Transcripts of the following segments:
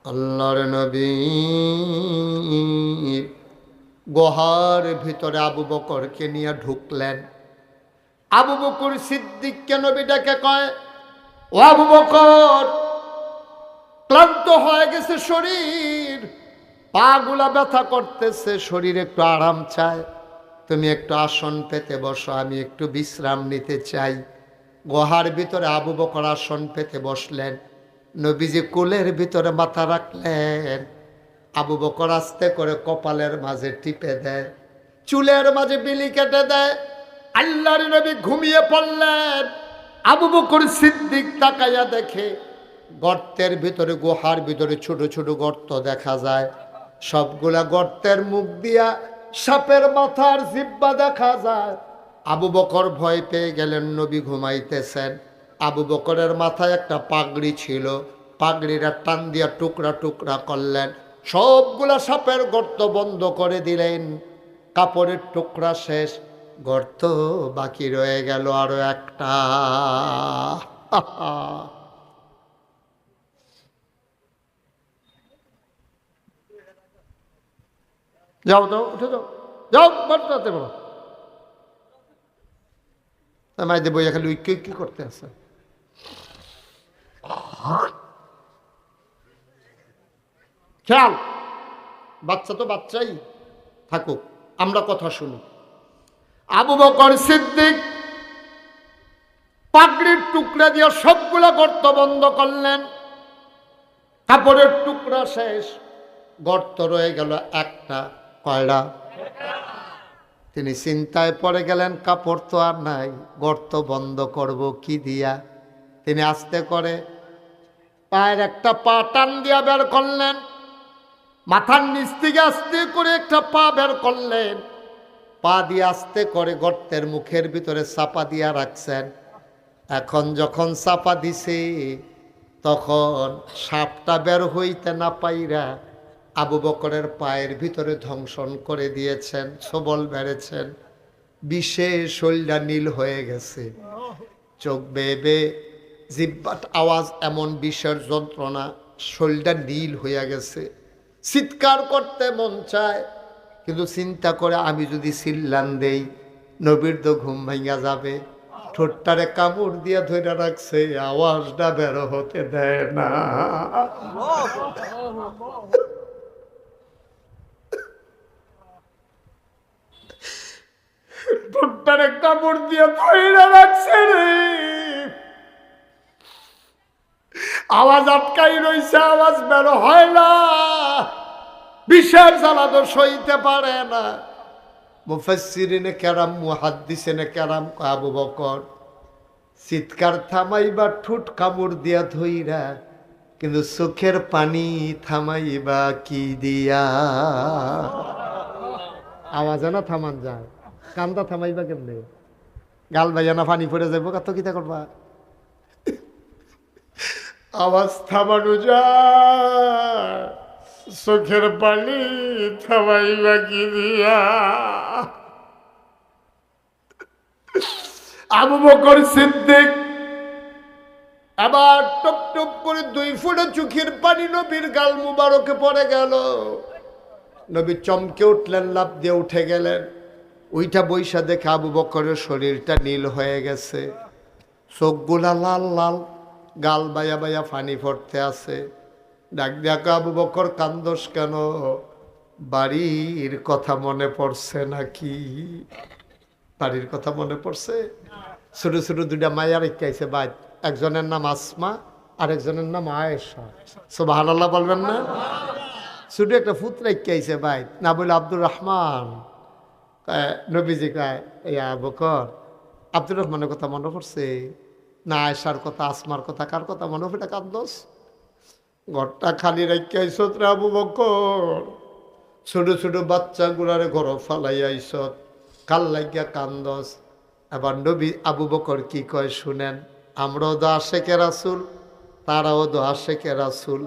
আল্লাহর নবী গুহার ভিতরে আবু বকরকে নিয়ে ঢুকলেন। আবু বকর সিদ্দিককে নবী ডেকে কয়, ও আবু বকর, ক্লান্ত হয়ে গেছে শরীর, পা গুলা ব্যথা করতেছে, শরীর একটু আরাম চায়, তুমি একটু আসন পেতে বসো, আমি একটু বিশ্রাম নিতে চাই। গুহার ভিতরে আবু বকর আসন পেতে বসলেন। নবীজি কোলের ভিতরে মাথা রাখলেন। আবু বকর আস্তে করে কপালের মাঝে টিপে দেয়, চুলের মাঝে বিলি কেটে দেয়। আল্লাহর নবী ঘুমিয়ে পড়লেন। আবু বকর সিদ্দিক তাকাইয়া দেখে গর্তের ভিতরে, গুহার ভিতরে ছোট ছোট গর্ত দেখা যায়। সবগুলা গর্তের মুখ দিয়া সাপের মাথার জিব্বা দেখা যায়। আবু বকর ভয় পেয়ে গেলেন, নবী ঘুমাইতেছেন। আবু বকরের মাথায় একটা পাগড়ি ছিল, পাগড়িটা টান দিয়া টুকরা টুকরা করলেন, সবগুলা সাপের গর্ত বন্ধ করে দিলেন। কাপড়ের টুকরা শেষ, গর্ত বাকি রয়ে গেল আরো একটা। যাও যাও, উঠে যাও, যাও বাড়তে বলো। মাইদে বইয়া খালি উইকে কি করতে আছে। খেয়াল, বাচ্চা তো বাচ্চাই থাকুক, আমরা কথা শুনি। আবু বকর সিদ্দিক পাগড়ির টুকরা দিয়ে সবগুলা গর্ত বন্ধ করলেন। কাপড়ের টুকরা শেষ, গর্ত রয়ে গেল একটা। কয়টা? তিনি চিন্তায় পড়ে গেলেন, কাপড় তো আর নাই, গর্ত বন্ধ করব কি দিয়া। তিনি আস্তে করে পায়ের একটা পা টান দিয়া বের করলেন, মাথার নিচ থেকে আস্তে করে একটা পা বের করলেন, পা দিয়ে আস্তে করে গর্তের মুখের ভিতরে চাপা দিয়া রাখছেন। এখন যখন চাপা দিছে, তখন সাপটা বের হইতে না পাইরা আবু বকরের পায়ের ভিতরে ধ্বংসন করে দিয়েছেন, সবল বেড়েছেন। বিষে শরীরটা নীল হয়ে গেছে, চোখ বেয়ে জিব্বাট আওয়াজ, এমন বিষের যন্ত্রণা, শরীরটা নীল হইয়া গেছে। চিৎকার করতে মন চায়, কিন্তু চিন্তা করে আমি যদি চিল্লান দেই নবীর তো ঘুম ভাঙা যাবে। ঠোঁটটারে কামড় দিয়া ধরে রাখছে, আওয়াজটা বের হতে দেয় না। ঠোঁটটারে কামড় দিয়া ধরে রাখছে রে, আওয়াজ আটকাই রইছে, আওয়াজ বের হয় না। বিষের জ্বালা তো সইতে পারে না। মুফাসসিরিনে কেরাম, মুহাদ্দিসিনে কেরাম, আবু বকর চিৎকার থামাইবা ঠোঁট কামড় দিয়া ধইরা, কিন্তু চোখের পানি থামাইবা কি দিয়া। আওয়াজ না থামান যায়, কান্দা থামাইবা কেমনে? গাল বাইয়া না পানি পড়ে যাবো, কত কিতা করবা? আওয়াজ থামানো যায়, চোখের পানি থামাইবা কি দিয়া। আবু বকর সিদ্দিক আবার টপ টপ করে 2 ফুটা চোখের পানি নবীর গাল মুবারকে পড়ে গেল। নবী চমকে উঠলেন, লাফ দিয়ে উঠে গেলেন। ওইটা বৈশা দেখে আবু বকরের শরীরটা নীল হয়ে গেছে, চোখগুলা লাল লাল, গাল বাইয়া বাইয়া পানি পড়তে আছে। ডাক ডাকা, আবু বকর কান্দোস কেন? বাড়ির কথা মনে পড়ছে নাকি? বাড়ির কথা মনে পড়ছে? ছোট ছোট 2টা মায়া রেখে আইছে বাইত, একজনের নাম আসমা, আরেকজনের নাম আয়েশা। সুবহানাল্লাহ বলবেন না? ছোট একটা ফুত রেখে আইছে বাইত, না বলে আব্দুর রহমান। নবীজি কয়, ইয়া বকর, আব্দুর রহমানের কথা মনে পড়ছে না? আয়েশার কথা, আসমার কথা, কার কথা মনে পড়ে কান্দোস? ঘরটা খালি রেখে আইস রে আবু বকর, ছোট ছোট বাচ্চাগুলারে ঘর ফালাই আইস, কাল লাগিয়া কান্দস। আবার নবী আবু বকর কি কয় শুনেন, আমরাও তো আশেকে রাসূল, তারাও তো আশেকে রাসূল।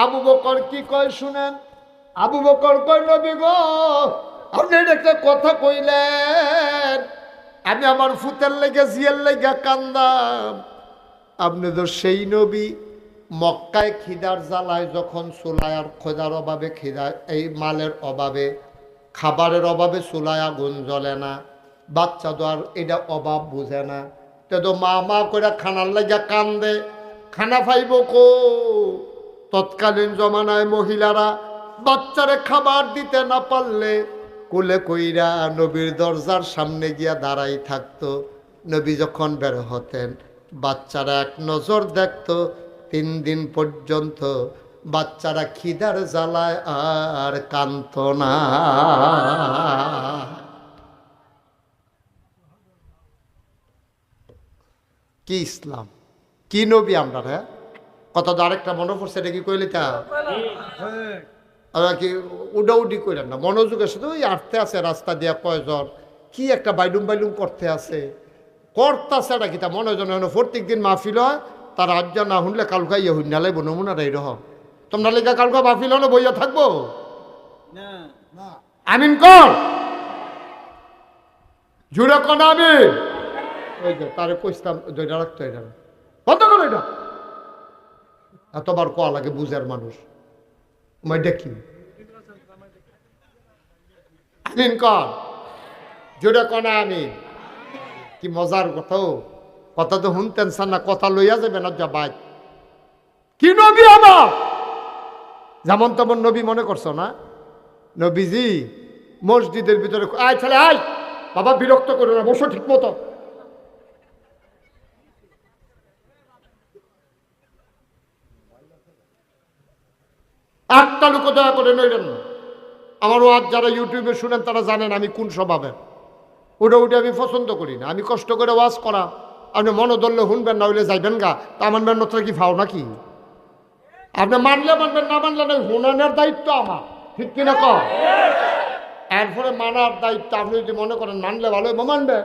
আবু বকর কি কয় শুনেন। আবু বকর কয়, নবী গো, আপনি একটা কথা কইলেন, আমি আমার ফুতের লেগে জিয়ার লেগে কান্দাম। আপনি তো সেই নবী মক্কায় খিদার জ্বালায় যখন চুলায় আর খোঁজার অভাবে খিদা এই মালের অভাবে খাবারের অভাবে চুলায় আগুন জ্বলে না, বাচ্চা তো আর এটা অভাব বুঝে না, তো মা মা করে খানার লাগা কান্দে, খানা পাইব কো। তৎকালীন জমানায় মহিলারা বাচ্চারে খাবার দিতে না পারলে কুলে কইরা নবীর দরজার সামনে গিয়া দাঁড়াই থাকতো। নবী যখন বের হতেন বাচ্চারা এক নজর দেখতো। 3 দিন পর্যন্ত বাচ্চারা খিদার জ্বালায় আর কান্ত না। কি ইসলাম, কি নবী আমরা রে। কত আরেকটা মনে পড়ছে, এটা কি কইলি তা কি উডাউডি কইলেন না, মনোযোগের সাথে ওই আটতে আছে রাস্তা দিয়া কয়জন কি একটা বাইলুম বাইলুম করতে আছে করতেছে এটা কি তা মনে হয় প্রত্যেক দিন মাহফিল হয়, তার আজ্ঞা না শুনলে কালকা ইয়ে হুন্নালে নমুনার এইরকম। তোমরা লেখা কালকা মাহফিল হলে বইয়া থাকবো? আমিন কর জুড়ে কন আমিন। ওই যে তারে কইতাম দুইটা রাখতো, এটা বন্ধ করো, এটা এতবার কোয়া লাগে বুঝার মানুষ। দেখি আমিন কর জুড়ে কন আমিন। কি মজার কথা, কথা তো শুনতেন সান না, কথা লইয়া যাবে না যা বাইক। কি নবী আমার, যেমন তেমন নবী মনে করছো না? নবীজি মসজিদের ভিতরে আয় ছেলে আয়, বাবা বিরক্ত করো না, বসো ঠিক মতো। একটা লোক দয়া করে নইলেন না। আমার ওয়াজ যারা ইউটিউবে শুনেন তারা জানেন আমি কোন স্বভাবের। ওটা আমি পছন্দ করি না। আমি কষ্ট করে ওয়াজ করা, আপনি মনে ধরলে শুনবেন, না হইলে যাইবেন গা, তা আমার মেহনতটা কি ফাও নাকি? আপনি মানলে মানবেন, না মানলে না, শুনানোর দায়িত্ব আমার, ঠিক কিনা কর। এরপরে মানার দায়িত্ব, আপনি যদি মনে করেন মানলে ভালো মানবেন,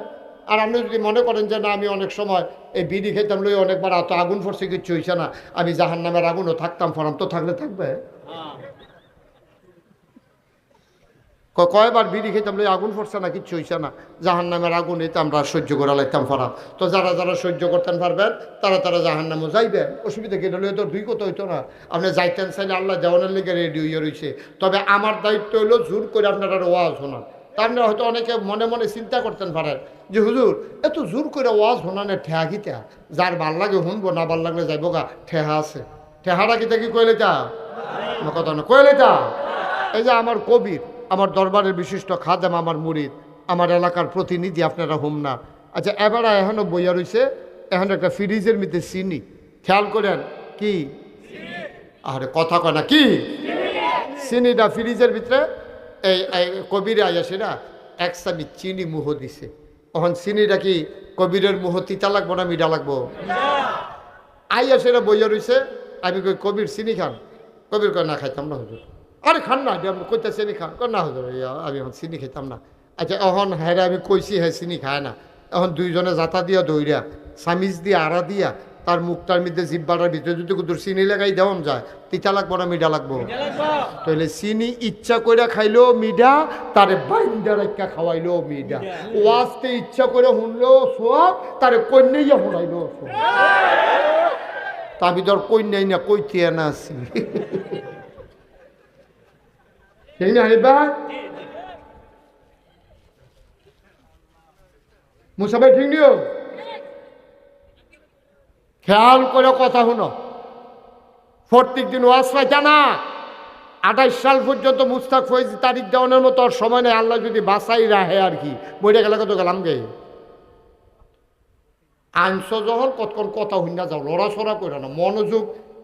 আর আপনি যদি মনে করেন যে না আমি অনেক সময় এই বিড়ি খেতাম লই অনেকবার এত আগুন ফরছে কিচ্ছু হইছে না, আমি জাহান নামের আগুনও থাকতাম ফরাম, তো থাকলে থাকবে। কয়বার বিড়ি খেতাম লই আগুন ফরছে না, কিচ্ছু হইছে না, জাহান নামের আগুন এতে আমরা সহ্য করে লাইতাম ফরাম। তো যারা যারা সহ্য করতেন পারবেন তারা তারা জাহান নামও যাইবেন, অসুবিধা কি হলে তো 2 কথা হইতো না। আপনি যাইতেন চাইলে আল্লাহ যাওয়ানের লেগে রেডি হইয়া রয়েছে। তবে আমার দায়িত্ব হইলো জোর করে আপনারা ওয়াজ শোনান। তা আপনারা হয়তো অনেকে মনে মনে চিন্তা করতেন পারেন যে হুজুর এত জোর করে ওয়াজ শোনানে ঠেহা কিতা, যার ভাল লাগে শুনবো, না ভাল লাগলে যাইব গা, ঠেহা আছে। ঠেহাটা কিতা কি কইলে তা কথা না, কইলে তা এই যে আমার কবির, আমার দরবারের বিশিষ্ট খাদেম, আমার মুরিদ, আমার এলাকার প্রতিনিধি, আপনারা হোম না। আচ্ছা এবার এখনও বইয়া রয়েছে, এখন একটা ফ্রিজের মধ্যে চিনি, খেয়াল করেন কি, আরে কথা কয় না কি, চিনিটা ফ্রিজের ভিতরে এই কবিরে আইয়াছে না, 1 চামচ চিনি মুহ দিছে। তখন চিনিটা কি কবিরের মুহ তিতা লাগবো না মিঠা লাগবো? আইয়াছে না বইয়া রয়েছে। আমি কই কবির চিনি খান? কবির কয় না খাইতাম না হুজুর। আরে খান না, আপনি কইতে চিনি খান? না হুজুর আমি এখন চিনি খেতাম না। আচ্ছা এখন হ্যাঁ আমি কইছি হ্যাঁ চিনি খায় না। এখন দুইজনে জাতা দিয়া দইরা সামিজ দিয়া আড়া দিয়া তার মুখটার মধ্যে জিব্বাটার ভিতরে যদি কুতুর চিনি লাগাই দেওয়ান যায়, তিতা লাগবো না মিঠা লাগবো? তাহলে চিনি ইচ্ছা করে খাইলেও মিঠা, তারে বাইন্দা রাখা খাওয়াইলেও মিঠা। ওয়াজতে ইচ্ছা করে শুনলেও সোয়াব, তারে কন্যাইয়া শুনাইলেও সোয়াব। আমি ধর কন্যাই না কইতে না আছি, সেই না হেবা মুসাফাই ঠিক নিও। খেয়াল করে কথা শুনো, প্রত্যেক দিন ওয়াজ পাইতা না। 28 সাল পর্যন্ত মুস্তাক ফয়েজ তারিখ দেওয়ানোর মতো আর সময় নেই। আল্লাহ যদি বাসাই রাহে আর কি, বইটা গেলে কত গেলাম গে আনস যখন কতক্ষণ কথা হইনা যাও, লড়াছড়া করে না, মনোযোগ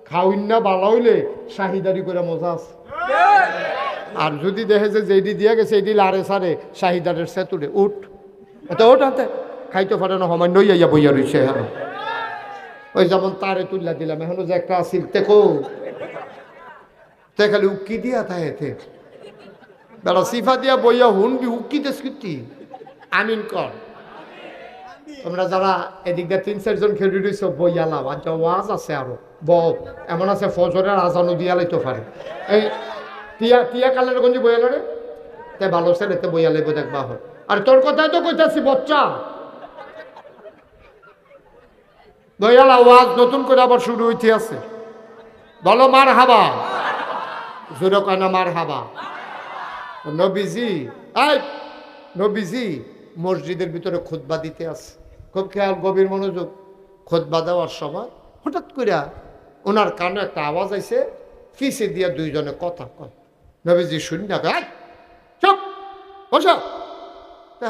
খাওইনা বালা হইলে শাহিদারি করে মজা আছে। আর যদি দেখে যে যেটি দিয়ে গেছে এটি লারে সারে শাহিদারের সেতুরে উঠ, এটা ওঠ হাতে খাইতে পারে না, সময় নই আইয়া বইয়া রয়েছে। হ্যাঁ ওই যেমন তারে তুললা দিলাম, এখনো যে একটা আসিল দেখো তে খালি উক্কি দিয়া থাকে বেড়া সিফা দিয়া বইয়া হুনবি উক্কি দেশকৃতি। আমিন কর। তোমরা যারা এদিক দিয়ে 3-4 জন খেলি রয়েছ বইয়া লাভ, আর যা ওয়াজ আছে আরো বব এমন আছে ফজরের আজানও দিয়া লাইতে পারে। এই টিয়া টিয়া কালের গঞ্জি বইয়া লড়ে তে ভালো ছেলে তে বইয়া লাইব দেখবা হয়। আর তোর কথাই তো কইতাছি বচ্চা, বইয়ালা ওয়াজ নতুন করে আবার শুরু হইতে আছে। বলো মার হাবা, জোরে কয় না মার হাবা। নবীজি নবীজি মসজিদের ভিতরে খুতবা দিতে আছে, খুব খেয়াল গভীর মনোযোগ। খুতবা দেওয়ার সময় হঠাৎ করে ওনার কানে একটা আওয়াজ আইছে, ফিসে দিয়া দুইজনে কথা কয়। নবীজি শূন্য চুপ বসো।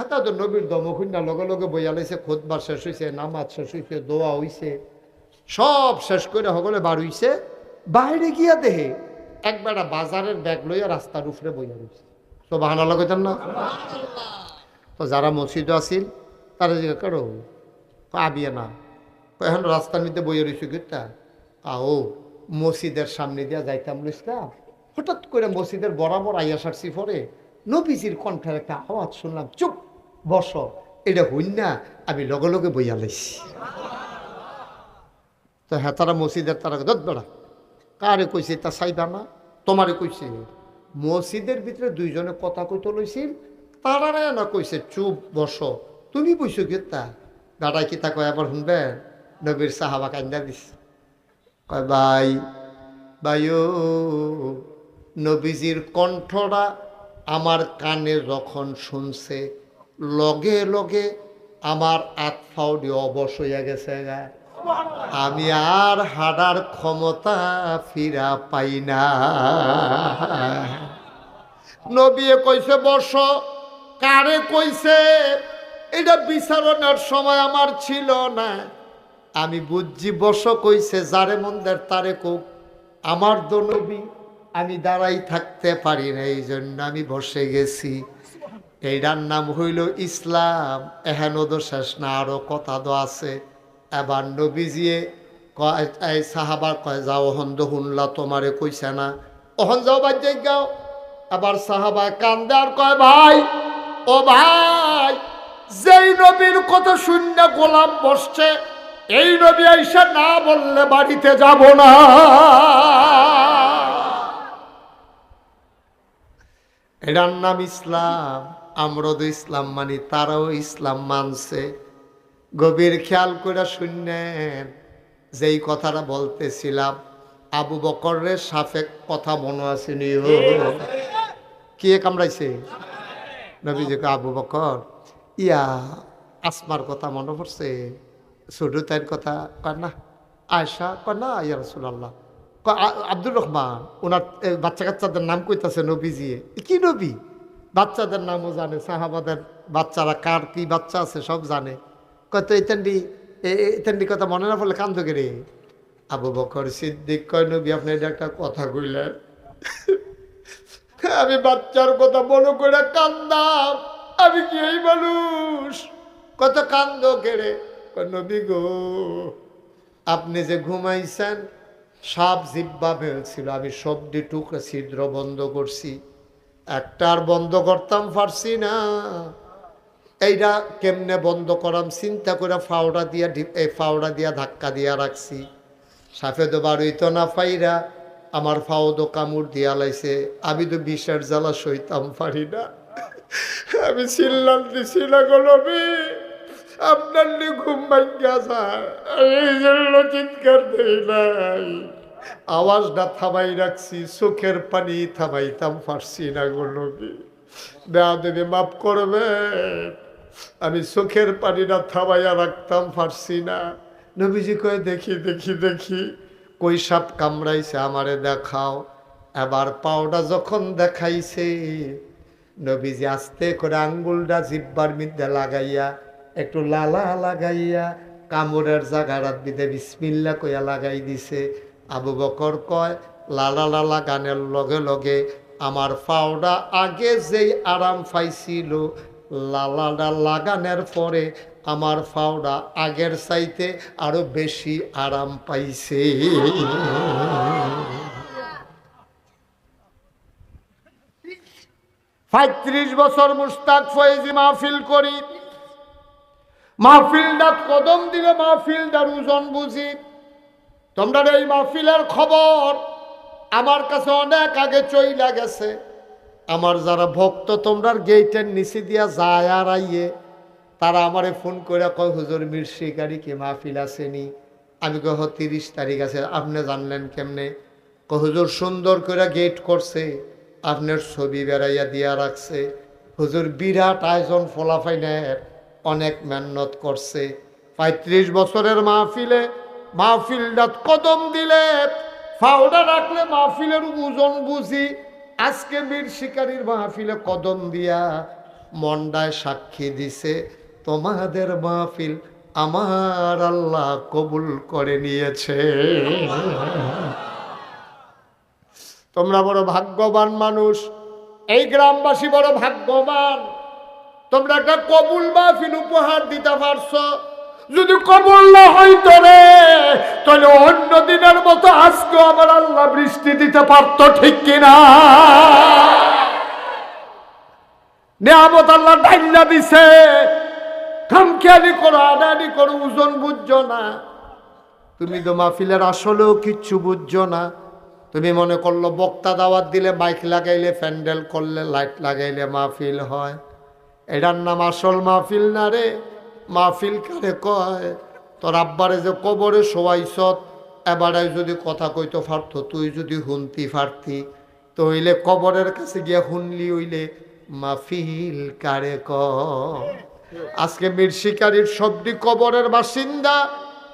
তো নবীর দমকুন্যা লগে লগে বইয়া লাইছে, খুতবা শেষ হয়েছে, নামাজ শেষ হয়েছে, দোয়া হইছে, সব শেষ করে সকলে বার হইছে। বাইরে গিয়া দেহে একবেলা বাজারের ব্যাগ লইয়া রাস্তার উপরে বইয়া রয়েছে। তো বাহানা লাগাইতেন না? তো যারা মসজিদে আসিল তারা জিজ্ঞাসা করো আবিয়া না, এখন রাস্তার মধ্যে বইয়া রয়েছে গিতা ও মসজিদের সামনে দিয়া যাইতাম লইসলাম, হঠাৎ করে মসজিদের বরাবর আইয়া সারছি পরে নবীজির কণ্ঠের একটা আওয়াজ শুনলাম, চুপ বস। এটা হইন না, আমি লগে লগে বইয়া লাইছি। তো হ্যাঁ, তারা মসজিদের তারা দত বেড়া কারে কইছে তা চাইবা না, তোমারে কইছে। মসজিদের ভিতরে দুইজনে কথা কইতে লইছিল, তারা না কইছে চুপ বসো, তুমি বইছো গেতা গাড়াই কি তা কয় আবার শুনবেন। নবীর সাহাবা কান্দা দিস, কয় ভাই ভাইও, নবীজির কণ্ঠটা আমার কানে যখন শুনছে লগে লগে আমার আত্মাও দিয়ে অবশ হইয়া গেছে গা, আমি আর হাঁটার ক্ষমতা ফিরা পাই না। নবী কইছে বস, কারে কইছে এটা বিচারণের সময় আমার ছিল না, আমি বুঝছি বস কইছে, যারে মন্দের তারে কোক, আমার তো নবী, আমি দাঁড়াই থাকতে পারি না, এই জন্য আমি বসে গেছি। এইটার নাম হইল ইসলাম। এহেন তো শেষ না, আরো কথা তো আছে। এবার নবীজিয়ে এই সাহাবার কয় যাও অহন তো শুনলা, তোমারে কইছে না, অহন যাও বাজ্যে গাও। আবার সাহাবা কান্দে আর কয় ভাই ও ভাই, যেই নবীর কথা শূন্য গোলাম বসছে, এই নবী আইসা না বললে বাড়িতে যাব না। এটার নাম ইসলাম। আমরা তো ইসলাম মানি, তারাও ইসলাম মানছে। গভীর খেয়াল করে শুনলেন, যেই কথাটা বলতেছিলাম, আবু বকরের সাফে কথা মনে আছে নি? কে কামড়াইছে? নবীজিকে আবু বকর ইয়া আসমার কথা মনে পড়ছে, ছোট তাইর কথা কয় না, আয়সা কয় না, ইয়া রাসূলুল্লাহ আব্দুর রহমান, ওনার বাচ্চা কাচ্চাদের নাম কইতাছে নবীজি। কি নবী? বাচ্চাদের নামও জানে, সাহাবাদের বাচ্চারা কার কি বাচ্চা আছে সব জানে। কত ইতান্ডি কথা মনে না পড়লে কান্দ রে। আবু বকর সিদ্দিক কয় নবী আপনি এটা একটা কথা কইলেন, আমি বাচ্চার কথা মনে করে কান্দাম, আমি কি এই মানুষ? কত কান্দ কেড়ে। নবী গো, আপনি যে ঘুমাইছেন, সাপ জিব্বা ফেলছিল, আমি সবটি টুকরা ছিদ্র বন্ধ করছি, একটার বন্ধ করতাম পারছি না। এইটা কেমনে বন্ধ করাম চিন্তা করে ফাওড়া দিয়া ধাক্কা দিয়া রাখছি। সাফে তো বাড়িত না পাইরা আমার ফাওদো কামড় দিয়া লাইছে, আমি তো বিষের জ্বালা সইতাম পারি না। আমি চিল্লাম দিছি না গো নবী, আপনার নিয়ে ঘুম ভাঙ্গা যায়, এই জন্য চিৎকার দেই নাই, আওয়াজটা থামাই রাখছি, চোখের পানি থামাইতাম পারছি না গো নবী, বেয়াদবি মাফ করবে, আমি চোখের পানিটা থামাইয়া রাখতাম পারছি না। নবীজি কয় দেখি দেখি দেখি, কই সাপ কামড়াইছে আমারে দেখাও। এবার পাওটা যখন দেখাইছে, নবীজি আস্তে করে আঙ্গুলটা জিব্বার মধ্যে লাগাইয়া একটু লালা লাগাইয়া কামড়ের জায়গার দিতে বিসমিল্লা কইয়া লাগাই দিছে। আবু বকর কয় লালা লালা গানের লগে লগে আমার পাওটা আগে যেই আরাম পাইছিল, লালাটা লাগানোর পরে আমার পাওটা আগের চাইতে আরো বেশি আরাম পাইছে। ৩৫ বছর মুস্তাক ফয়েজি মাহফিল করি, মাহফিলটা কদম দিলে মাহফিলটার ওজন বুঝি। তোমরা এই মাহফিলের খবর আমার কাছে অনেক আগে চইলা গেছে। আমার যারা ভক্ত তোমরার গেটের নিচে দিয়া যায় আর আইয়ে, তারা আমারে ফোন করে কয় হুজুর মির্শিকারি কি মাহফিল আসেনি? আমি কহ 30 তারিখ আছে। আপনি জানলেন কেমনে? হুজুর সুন্দর করে গেট করছে, আপনার ছবি বেড়াইয়া দিয়া রাখছে। হুজুর বিরাট আয়োজন, ফলাফাইনের অনেক মেহনত করছে। 35 বছরের মাহফিলে মাহফিলটা কদম দিলে ফাউডা রাখলে মাহফিলের ওজন বুঝি। আজকে বীর শিকারীর মাহফিলে কদম দিয়া মন্ডায় সাক্ষী দিছে, তোমাদের মাহফিল আমার আল্লাহ কবুল করে নিয়েছে। তোমরা বড় ভাগ্যবান মানুষ, এই গ্রামবাসী বড় ভাগ্যবান, তোমরা একটা কবুল মাহফিল উপহার দিতে পারছো। যদি কবুল না হইতো রে, তাহলে অন্য দিনের মতো আজকে আমার আল্লাহ বৃষ্টি দিতে পারতো, ঠিক কিনা? নিয়ামত আল্লাহ ডাইলা দিছে, খামখেয়ালি করো, আদানি করো, ওজন বুঝছো না। তুমি তো মাহফিলের আসলেও কিচ্ছু বুঝছো না। তুমি মনে করলো বক্তা দাওয়াত দিলে, মাইক লাগাইলে, প্যান্ডেল করলে, লাইট লাগাইলে মাহফিল হয়। এটার নাম আসল মাহফিল না রে। মাহফিল কারে কয়? তোর আব্বারে যে কবরে শোয়াইছত, এবারে যদি কথা কইতে পারতো, তুই যদি শুনতি পারতি, তো হইলে কবরের কাছে গিয়া শুনলি হইলে মাহফিল কারে কয়? আজকে মীর শিকারীর সবটি কবরের বাসিন্দা,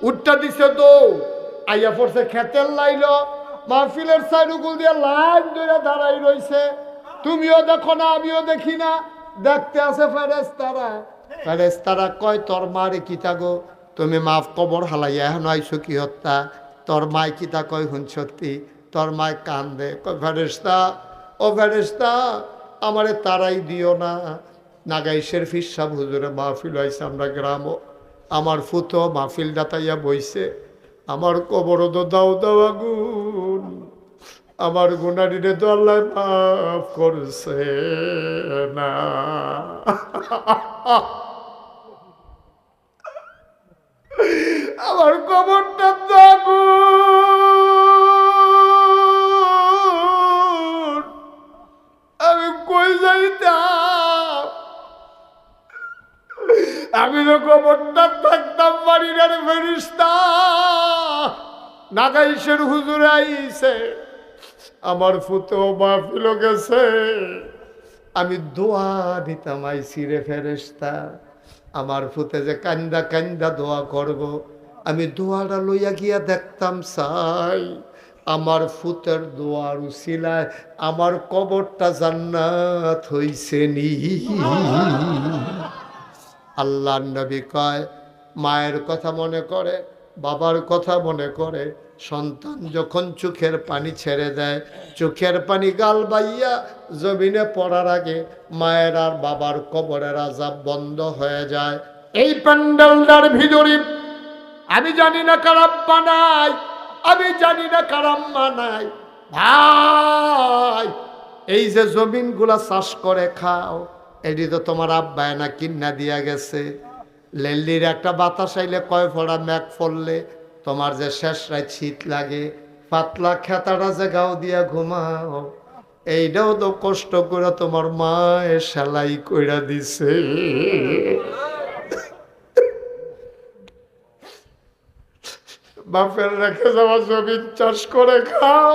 উঠটা দিছে তো আইয়া পড়ছে খেতের লাইল, মাহফিলের সাইডুকুল দিয়ে লাইন ধরে দাঁড়াই রইছে। তুমিও দেখো না, আমিও দেখি না, দেখতে আছে ফেরেশতারা। ফেরেশতারা কয়, তোর মারে কিতা গো, তুমি মাফ কবর হালাইয়া এখন আইসো কি হত্যা? তোর মায় কিতা কয় হুন সত্যি? তোর মায় কান্দে, কয় ফেরেশতা, ও ফেরেশতা আমারে তারাই দিও না। নাগাইশের ফিরসাব হুজুরে মাহফিল হয়েছে আমরা গ্রামও, আমার ফুতো মাহফিল ডাতাইয়া বইছে, আমার কবর তো দাও দাও আগুন, আমার গুনারিরে তো আল্লাহ মাফ করছে না। আমার কবরটা তো আগুন, আমি কই যাইতাম? আমি তো কবরটা থাকতাম বাড়ির ফেরিস্তা। নাগাইশের হুজুরে আইছে, আমার ফুতো মাহফিল গেছে, আমি দোয়া দিতাম আইসি রে ফেরেশতা। আমার ফুতে যে কান্দা কান্দা দোয়া করব, আমি দোয়াটা লইয়া গিয়া দেখতাম চাই আমার ফুতের দোয়ার উসিলায় আমার কবরটা জান্নাত হইছে নি। আল্লাহর নবী কয়, মায়ের কথা মনে করে, বাবার কথা মনে করে, সন্তান যখন চোখের পানি ছেড়ে দেয়, চোখের পানি গাল বাইয়া জমিনে পড়ার আগে মায়ের আর বাবার কবরের আযাব বন্ধ হয়ে যায়। এই প্যান্ডেলটার ভিতরে আমি জানি না কার আব্বা নাই, আমি জানি না কার আম্মা নাই। ভাই, এই যে জমিনগুলা চাষ করে খাও, এটি তো তোমার আব্বায় না কিন্না দিয়া গেছে। লেল্লির একটা বাতাস আইলে, কয় ফোড়া মেঘ ফললে তোমার যে শেষ রাত শীত লাগে, পাতলা খেতাটা যে গাও দিয়া ঘুমাও, এইটাও তো কষ্ট করে তোমার মায়ে সেলাই কইরা দিছে। বাপের রেখে যাওয়া জমিন চাষ করে খাও,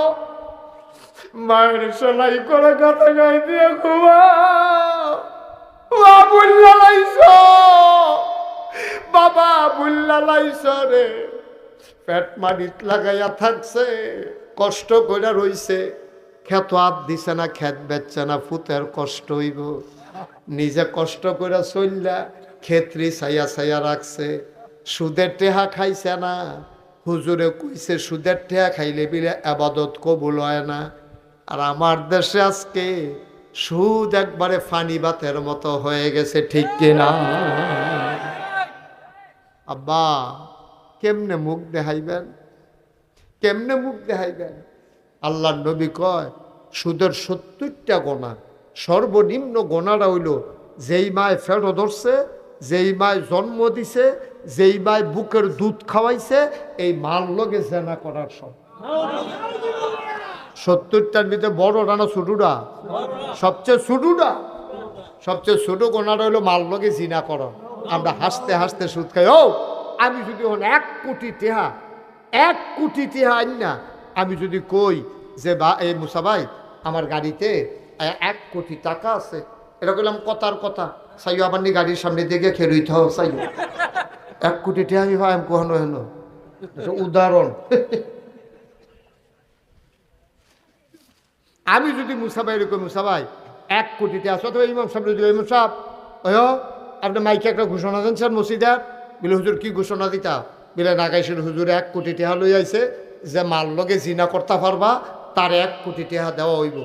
মায়ের সেলাই করে গাতে গাই দিয়ে ঘুমাও। বুল্লা লাইছ বাবা, বুল্লা লাইছ রে, পেট মাটিত লাগাইয়া থাকছে, কষ্ট করে রইছে, ক্ষেত হাত দিছে না, ক্ষেত বেচছে না, ফুতের কষ্ট হইব। নিজে কষ্ট করে চললা, ক্ষেত্রি ছাইয়া ছাইয়া রাখছে, সুদের টেহা খাইছে না। হুজুরে কইছে সুদের টেহা খাইলে বিলে আবাদত কবুল হয় না। আর আমার দেশে আজকে সুদ একবারে ফানি বাতের মতো হয়ে গেছে, ঠিক কিনা? আব্বা কেমনে মুখ দেখাইবেন, কেমনে মুখ দেখাইবেন? আল্লাহর নবী কয়, সুদের 70টা গোনা, সর্বনিম্ন গোনাটা হইল যেই মায় ফেরো ধরছে, যেই মায় জন্ম দিছে, যেই মায় বুকের দুধ খাওয়াইছে, এই মার লগে জেনা করার সব। 70টার ভিতরে বড় না ছোটুটা? সবচেয়ে ছোটুটা, সবচেয়ে ছোট গোনাটা হইলো মার লগে জিনা করা। আমরা হাসতে হাসতে সুদ খাই। ও আমি যদি হন 1 কোটি টেহা, 1 কোটি টেহা আন না, আমি যদি কই যে বা এই মুসা ভাই আমার গাড়িতে 1 কোটি টাকা আছে। এটা বললাম কথার কথা, সাইও আবার নি গাড়ির সামনে দিকে খেলুই থাও সাইও 1 কোটি টাকা আমি ভাই কখনো হলো উদাহরণ। আমি যদি মুসা ভাই এরকম মুসা ভাই 1 কোটি টাকা আছে, অথবা ইমাম সাহেব যদি ইমাম সাহেব আপনি মাইকে একটা ঘোষণা দেন স্যার মসজিদের, বলে হুজুর কি ঘোষণা দিতা, বলে নাগাইশের হুজুর 1 কোটি টাকা লই আইছে, যে মাল লগে জিনা করতে পারবা তার 1 কোটি টাকা দেওয়া হইব।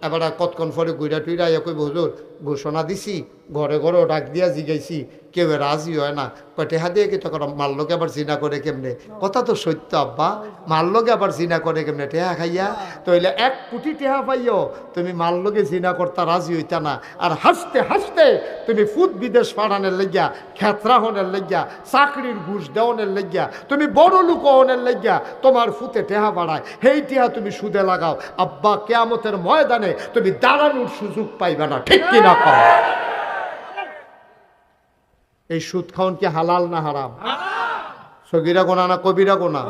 এবার কতক্ষণ পরে গুইরা টুইরা ইয়া কইব হুজুর ঘোষণা দিছি, ঘরে ঘরেও ডাক দিয়া জিগাইছি, কেউ রাজি হয় না, টেহা দিয়ে কি তখন মাল লগে আবার জিনা করে কেমনে? কথা তো সত্য আব্বা, মাল লগে আবার জিনা করে কেমনে টেহা খাইয়া? তো হইলে 1 কোটি টেহা পাইও তুমি মাল লগে জিনা করতে রাজি হইতা না, আর হাসতে হাসতে তুমি ফুট বিদেশ পাঠানের লেগিয়া, খেতরা হনের লেগিয়া, চাকরির ঘুষ দেওয়ানের লেগিয়া, তুমি বড় লোক হনের লেগিয়া তোমার ফুতে টেহা বাড়ায়, সেই টেহা তুমি সুদে লাগাও। আব্বা কিয়ামতের ময়দানে তুমি দাঁড়ানোর সুযোগ পাইবে না, ঠিক কিনা কও? এই সুদ খাওন কি হালাল না হারাম? সগীরা গোনা না কবিরা গোনা?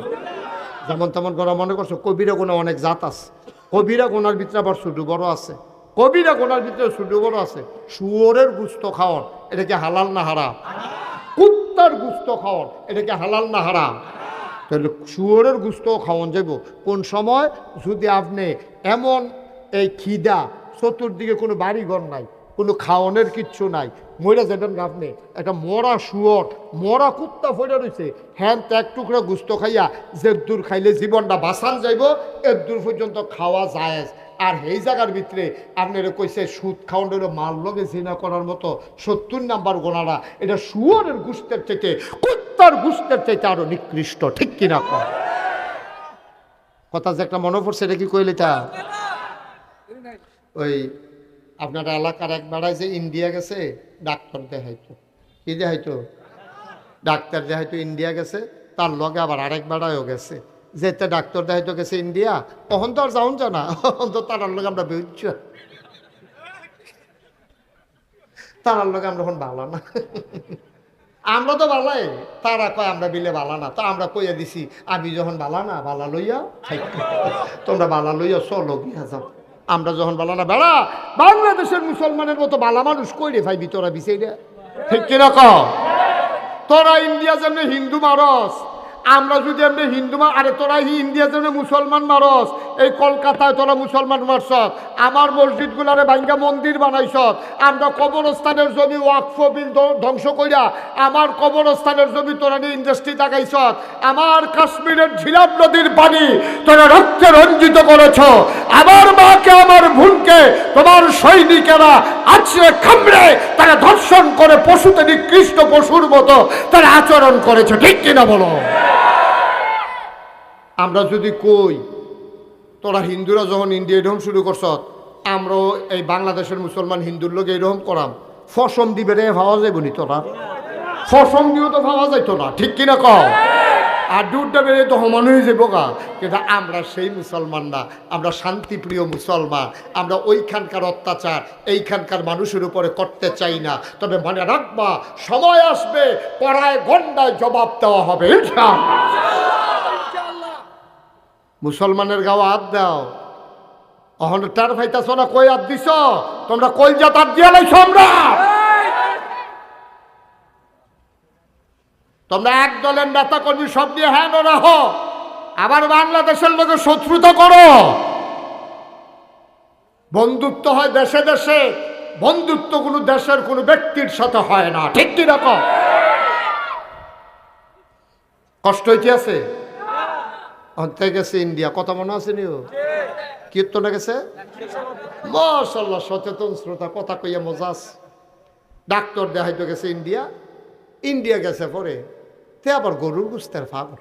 যেমন তেমন গোনা মনে করছো? কবিরা গোনা অনেক জাত আছে। কবিরা গোনার ভিতরে আবার ছোট বড় আছে। কবিরা গোনার ভিতরে ছোট বড় আছে। শুয়োরের গুস্ত খাওয়ান এটা কি হালাল না হারাম? কুত্তার গুস্ত খাওয়ান এটা কি হালাল না হারাম? তাহলে শুয়োরের গুস্ত খাওয়ান যাব কোন সময়? যদি আপনি এমন এই খিদা, চতুর্দিকে কোনো বাড়ি ঘর নাই, কোনো খাওয়ানোর কিচ্ছু নাই, মরে যাবেন আপনি, একটা মরা শুয়োর, মরা কুত্তা ফেলে রয়েছে, হ্যাঁ তো 1 টুকরা গুস্ত খাইয়া যে দূর খাইলে জীবনটা বাঁচান যাইব, এর দূর পর্যন্ত খাওয়া যায়। আর এই জায়গার ভিতরে আপনারা কইছে সুদ খাওয়ানোর মাল লগে জিনা করার মতো 70 নাম্বার গোনারা, এটা শুয়োরের গুস্তের থেকে, কুত্তার গুস্তের থেকে আরো নিকৃষ্ট, ঠিক কিনা কর? কথা যে একটা মনে পড়ছে, এটা কি কইলে তা? ওই আপনার এলাকার এক বেড়ায় যে ইন্ডিয়া গেছে ডাক্তার দেখাইতো, কি দেখাইতো? ডাক্তার দেখাইতো ইন্ডিয়া গেছে, তার লগে আবার আরেক বেড়ায়ও গেছে, যেতে ডাক্তার দেখাইতো গেছে ইন্ডিয়া, তখন তো আর যাউন জানা, তখন তো তার লগে আমরা বেউচ্ছ, তার লগে আমরা এখন ভালো না। আমরা তো ভালাই, তারা কয় আমরা বিলে ভালা না, তো আমরা কইয়া দিছি আমি যখন ভালা না, ভালা লইয়া তোমরা ভালা লইয়া চলো গিয়া যাও। আমরা যখন বালা না, বেড়া বাংলাদেশের মুসলমানের মতো বালা মানুষ কইরে ভাই তোরা বিষয়টা, ঠিক কিনা ক? তোরা ইন্ডিয়া যেমনি হিন্দু মারস, আমরা যদি এমনি হিন্দু আরে তোরা ইন্ডিয়া যেমনি মুসলমান মারস, এই কলকাতায় তোরা মুসলমান মারস, আমার মসজিদগুলারে ভাঙ্গা মন্দির বানাইছ, আমরা কবরস্থানের জমি ওয়াকফ বিল ধ্বংস কইরা আমার কবরস্থানের জমি তোরা নিয়ে ইন্ডাস্ট্রি লাগাইছ, আমার কাশ্মীরের ঝিলাম নদীর পানি তোরা রক্তে রঞ্জিত করেছ, আমার মাকে আমার বোনকে তোমার সৈনিকেরা আছড়ে খামড়ে তারা ধর্ষণ করে পশুতে নিকৃষ্ট পশুর মতো তারা আচরণ করেছে, ঠিক কিনা বলো? আমরা যদি কই তোরা হিন্দুরা যখন ইন্ডিয়া এরকম শুরু করছ, আমরাও এই বাংলাদেশের মুসলমান হিন্দুর লোক এরকম করাম, ফসম দিবে রে ভাবা যাইব নি? তোরা ফসম দিয়েও তো ভাবা যাইতো না, ঠিক কিনা কও? আর দুধটা বেড়ে তো সমান হয়ে যাবো গা। কিন্তু আমরা সেই মুসলমান না, আমরা শান্তিপ্রিয় মুসলমান, আমরা ওইখানকার অত্যাচার এইখানকার মানুষের উপরে করতে চাই না। তবে মনে রাখবা, সময় আসবে পড়ায় গন্ডায় জবাব দেওয়া হবে ইনশাআল্লাহ। মুসলমানের গাও হাত দাও, অহন টার ভাইতাছ না, কই হাত দিছ তোমরা? কই যা তার দিয়া লাইছ? আমরা তোমরা এক দলের নেতা কর্মী সব দিয়ে হ্যাঁ রাখো, আবার বাংলাদেশের লোকে শত্রুতা করো। বন্ধুত্ব হয় দেশে দেশে, বন্ধুত্ব কোনো দেশের কোনো ব্যক্তির সাথে হয় না, ঠিক কি রকম? কষ্ট হইতে আছে অন্তে গেছে ইন্ডিয়া, কথা মনে আছে নিও? কীর্তনে গেছে, মাশাআল্লাহ সচেতন শ্রোতা, কথা কইয়া মজা আছে। ডাক্তার দেখাইতে গেছে ইন্ডিয়া, ইন্ডিয়া গেছে পরে তে আবার গরুর গুস্তের ফাগল,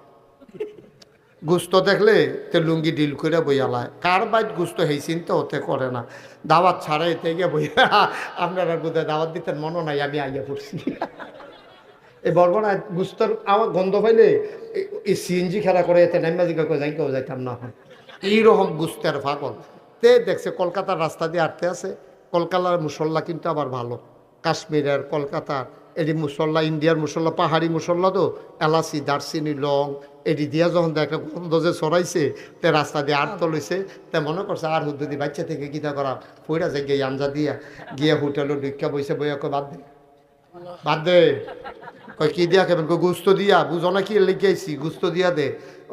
গুস্ত দেখলে তে লুঙ্গি ডিল করে বইয়ালায়, কার বাইত গুস্ত হেই চিন্তা হতে করে না, দাওয়াত ছাড়াই তে গিয়ে বইয়া, আপনারা বোধহয় দাওয়াত দিতেন মনে নাই, আমি আইয়া পড়ছি। এই বরবনা গুস্তর আমার গন্ধ পাইলে এই সিএনজি খেলা করে এতে নাইমাজিকা করে যাই কেউ যাইতাম না হয়, এইরকম গুস্তের ফাগল। তে দেখছে কলকাতার রাস্তা দিয়ে হাঁটতে আছে, কলকাতার মুসল্লা কিন্তু আবার ভালো, কাশ্মীরের কলকাতার এই মুসল্লা, ইন্ডিয়ার মুসল্লা, পাহাড়ি মুসল্লা তো এলাচি দারচিনি লং এটি দিয়া যখন একটা গন্ধ যে ছড়াইছে তে রাস্তা দিয়ে আর তলৈছে তে মনে করছে আর হুদ্দি বাচ্চা থেকে কিতা করা পইরা যায় গিয়ে আঞ্জা দিয়া গিয়ে হোটেলে ঢুকা বইছে বইয়া কয় বাদ দে কয় কি দিয়া খাবেন কয় গুস্ত দিয়া বুঝো না কি লিখে আইছি গুস্ত দিয়া দে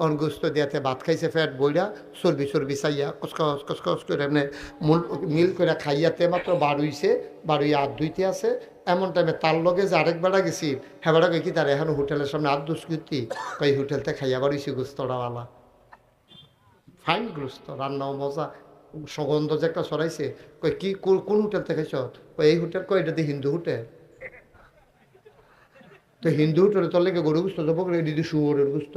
অন গুস্ত দিয়াতে ভাত খাইছে ফ্যাট বইরা চর্বি চাইয়া কসকস করে এমনি মিল করে খাইয়াতে মাত্র বাড়ুইছে বাড়ুইয়া হাত ধুইতে আছে এমন টাইমে তার লগে যে আরেক বেড়া গেছি হ্যাঁ বেড়া কি তার এখন হোটেলের সামনে আর দুষ্কৃতি কই হোটেলতে খাইয়া বাড়ুইছি গুস্তটাওয়ালা ফাইন গুস্ত রান্নাও মজা সুগন্ধ যে একটা সরাইছে কই কি কোন হোটেল থেকে খাইছ কই এই হোটেল কই এটা হিন্দু হোটেল তো হিন্দু হোটেলে তোর লেগে গরু গুস্ত দেবো দিদি শুয়োরের গুস্ত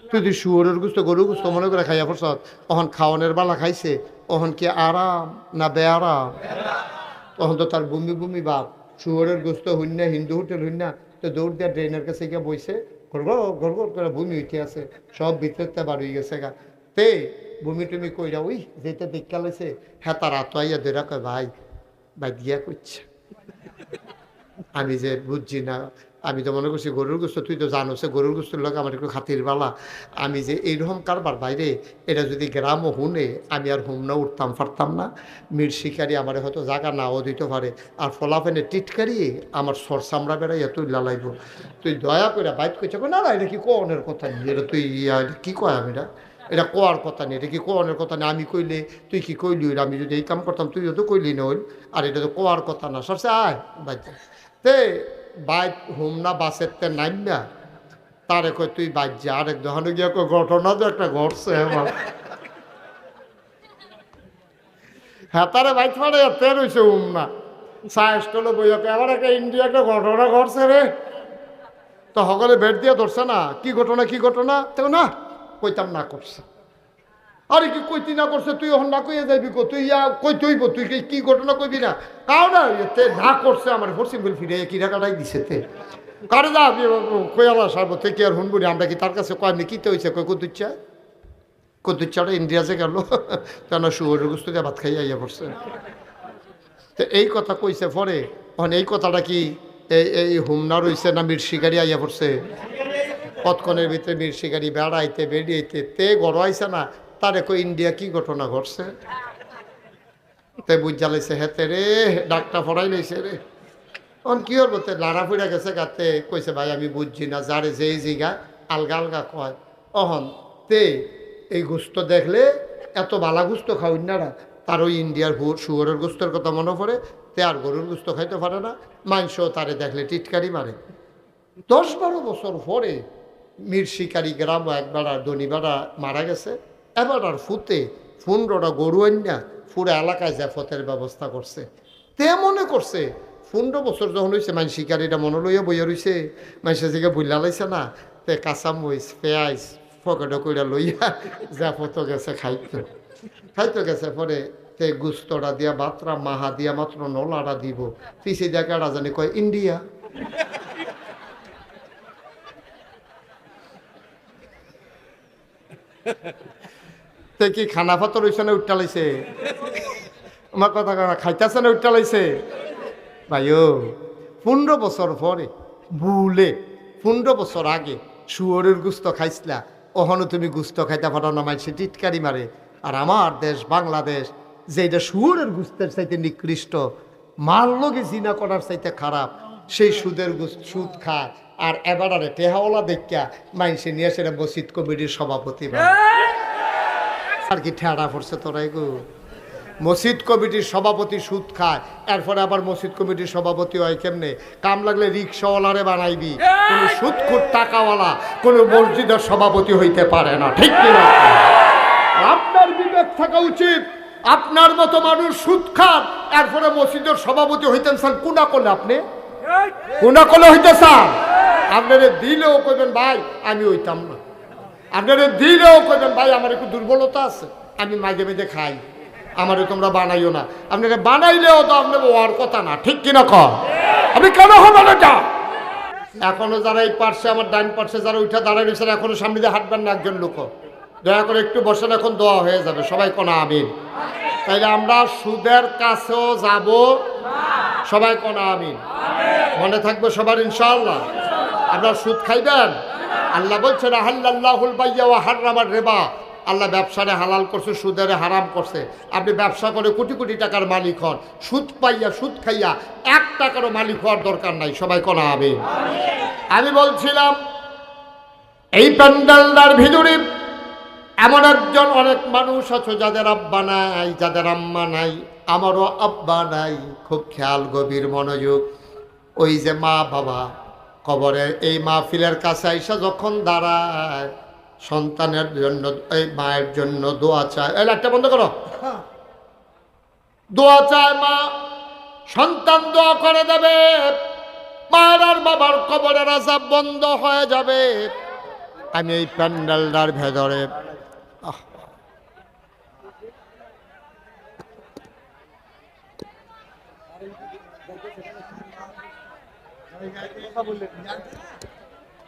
তুই যদি শুয়োরের গুস্ত গরু গুস্ত মনে করে খাইয়া পড়ছ তখন খাওয়ানোর বেলা খাইছে তখন কি আরাম না বেআরাম তখন তো তার বমি বাপ শুয়োরের গোস্ত হইন না হিন্দু হোটেল হইন না তো দৌড় দিয়া ড্রেনের কাছে গিয়ে বইছে গড়গড় করে বমি উঠে আছে সব ভিতরতে বার হয়ে গেছে গা তে বমি টুমি কইরা ওই যেটা দেখা লাইছে হ্যাঁ তার আত আইয়া ধরা কয় ভাই গিয়া করছে আমি যে বুঝছি না আমি তো মনে করছি গরুর গোস্ত তুই তো জানো সে গরুর গোস্তের লোক আমার একটু খাতির বালা আমি যে এইরকম কারবার বাইরে এটা যদি গ্রামও হুনে আমি আর হুম না উঠতাম পারতাম না মির শিকারি আমার হয়তো জায়গা নাও দিতে পারে আর ফলাফেনে টিটকারি আমার সর চামড়া বেড়াইয়া তুই লালাইব তুই দয়া করে বাইট করছে না এটা কি কনের কথা নেই এটা তুই কি কয় আমি এটা কোয়ার কথা নেই এটা কি কোয়ানের কথা নেই আমি কইলে তুই কি কইলি আমি যদি এই কাম করতাম তুইও তো কইলি না হইল আর এটা তো কোয়ার কথা না সরষে আয় বাইতে তে বাইক হুম না বাসের তে নাইম না তারে কই তুই বাইক যা আরেক দোকানে গিয়ে ঘটনা তো একটা ঘটছে আমার হ্যাঁ তারে বাইক ফাড়ে তের হয়েছে হুম না সাইস্টলে বইয়াকে আবার একটা ইন্ডিয়া একটা ঘটনা ঘটছে রে তো সকলে বেড দিয়ে ধরছে না কি ঘটনা তো না কইতাম না করছে আরে কি কইতি না করছে তুই এখন না কইয়া যাইবি তুই কই তুইব তুই কি ঘটনা কইবি না কাও না এতে না করছে আমার ফরসিম বল ফিরে কি টাকাটাই দিছে তে কারে যা কইয়ালা সারবো থেকে আর হুনবুনি আমরা কি তার কাছে কয় কিতে হয়েছে কই কদুচ্চাটা ইন্ডিয়াতে গেল কেন শুয়োরের গোস্ত দিয়ে ভাত খাইয়া ইয়া পড়ছে তো এই কথা কইছে পরে এখন এই কথাটা কি এই হুমনা রইছে না মির শিকারি আইয়া পড়ছে কতক্ষণের ভিতরে মির শিকারি বেড়াইতে বেরিয়েতে তে গড়াইছে না তারে কই ইন্ডিয়া কি ঘটনা ঘটছে তে বুঝা লাইছে হেতে রে ডাক্তার ফড়াই লাইছে রে তখন কি হল বলতে লাড়া ফুড়া গেছে গাতে কইছে ভাই আমি বুঝছি না যারে যেই জিগা আলগা কয় অহন তে এই গোস্ত দেখলে এত বালা গোস্ত খাওয়াই না তার ওই ইন্ডিয়ার শুয়োরের গোস্তের কথা মনে পড়ে তে আর গরুর গোস্ত খাইতে পারে না মাংস তারে দেখলে টিটকারি মারে 10-12 বছর পরে মির শিকারি গ্রাম একবার ধনী বেড়া মারা গেছে এবার আর ফুতে 15টা গরু আন্যা পুরো এলাকায় জাফতের ব্যবস্থা করছে তে মনে করছে 15 বছর যখন হয়েছে মানুষ শিকারিটা মনে লইয়া বইয়া রয়েছে মানুষের দিকে বুল্লা লাইছে না তে কাঁচামরিচ পেঁয়াজ পকেটে কইরা লইয়া জাফত গেছে খাইতে গেছে পরে তে গুস্তটা দিয়া বাতরা মাহা দিয়া মাত্র নলাটা দিব পিছিয়ে দিয়া কেডা জানি কয় ইন্ডিয়া তে কি খানা পাতর হইছে না উঠটা লাইছে আমার কথা খাইতেছে না উঠটা লাইছে ভাইও 15 বছর পরে ভুলে 15 বছর আগে শুয়োরের গুস্ত খাইছিলা ওখানে তুমি গুস্ত খাইতে পারো না মাইছে টিটকারি মারে আর আমার দেশ বাংলাদেশ যেটা শুয়োরের গুস্তের চাইতে নিকৃষ্ট মার লগে জিনা করার চাইতে খারাপ সেই সুদ খায় আর এবার আরে টেহাওয়ালা দেখা মাইনসে নিয়ে সেটা মসজিদ কমিটির সভাপতি আর কি ঠেড়া পড়ছে তোরা গো মসজিদ কমিটির সভাপতি সুদ খায় এরপরে আবার মসজিদ কমিটির সভাপতি হয় কেমনে কাম লাগলে রিক্সাওয়ালারে বানাইবি কোন সুদখোর টাকাওয়ালা কোন মসজিদের সভাপতি হইতে পারে না ঠিক কিনা আপনার বিবেক থাকা উচিত আপনার মতো মানুষ সুদ খান এরপরে মসজিদের সভাপতি হইতেন স্যার কোনা করলে আপনি কোনা করলে হইতে চান আপনারে দিলেও কইবেন ভাই আমি হইতাম না আপনারে দিলেও কইবেন ভাই আমার একটু দুর্বলতা আছে আমি মাঝে মাঝে খাই আমারে তোমরা বানাইও না আপনাকে বানাইলেও তো আপনার ওয়ার কথা না ঠিক কিনা কর আপনি কেন হবেন এটা এখনো যারা এই পার্শ্বে আমার ডাইন পার্শ্বে যারা উঠে দাঁড়ায় রয়েছেন এখনো সামনে দিয়ে হাঁটবেন না একজন লোক দয়া করে একটু বসেন এখন দোয়া হয়ে যাবে সবাই কোনা আমিন তাইলে আমরা সুদের কাছেও যাব সবাই কোনা আমিন মনে থাকবে সবার ইনশাআল্লাহ আপনারা সুদ খাইবেন আল্লাহ বলছেন আহাল্লাল্লাহুল বাইয়া ওয়া হাররামার রিবা, আল্লাহ ব্যবসারে হালাল করছে, সুদের হারাম করছে। আপনি ব্যবসা করে কোটি কোটি টাকার মালিক হন, সুদ পাইয়া সুদ খাইয়া 1 টাকারও মালিক হওয়ার দরকার নাই। সবাই কোনা আমিন। আমি বলছিলাম এই প্যান্ডেলটার ভিতরে এমন একজন অনেক মানুষ আছে যাদের আব্বা নাই, যাদের আম্মা নাই। আমারও আব্বা নাই। খুব খেয়াল, গভীর মনোযোগ। ওই যে মা বাবা কবরে এই মাহফিলের কাছে আইসা যখন দাঁড়ায়, সন্তানের জন্য, এই মায়ের জন্য দোয়া চায়। এই লাইটটা বন্ধ করো। দোয়া চায় মা, সন্তান দোয়া করে দেবে, মায়ের আর বাবার কবরের আযাব বন্ধ হয়ে যাবে। আমি এই প্যান্ডেলটার ভেতরে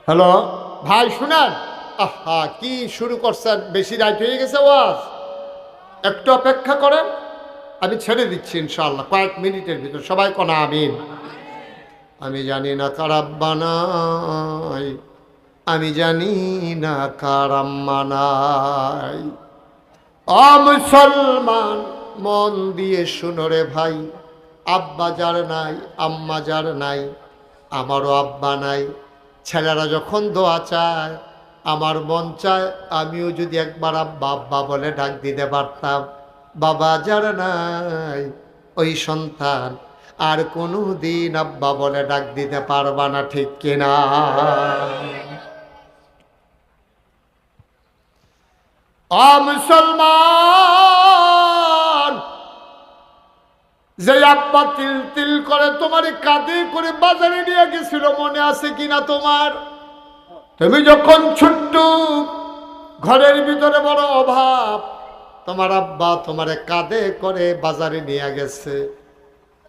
হ্যালো ভাই শুনেন, আহা কি শুরু করছেন, বেশি রাত হয়ে গেছে ওয়াজ, একটু অপেক্ষা করেন, আমি ছেড়ে দিচ্ছি ইনশাআল্লাহ কয়েক মিনিটের ভিতর। সবাই কোনা আমিন। আমি জানি না কার আব্বা নাই, আমি জানি না কার আম্মা নাই। ও মুসলমান মন দিয়ে শুনো রে ভাই, আব্বা যার নাই, আম্মা যার নাই, আমারও আব্বা নাই। ছেলেরা যখন দোয়া চায়, আমার মন চায় আমিও যদি একবার আব্বা আব্বা বলে ডাক দিতে পারতাম। বাবা যার নাই, ওই সন্তান আর কোনো দিন আব্বা বলে ডাক দিতে পারবা না, ঠিক কিনা? ও মুসলমান, যে আব্বা তিল তিল করে তোমার কাঁধে করে বাজারে নিয়ে গেছিল, মনে আছে কিনা তোমার? তুমি যখন ছোট্ট, ঘরের ভিতরে বড় অভাব, তোমার আব্বা তোমারে কাঁধে করে বাজারে নিয়ে গেছে।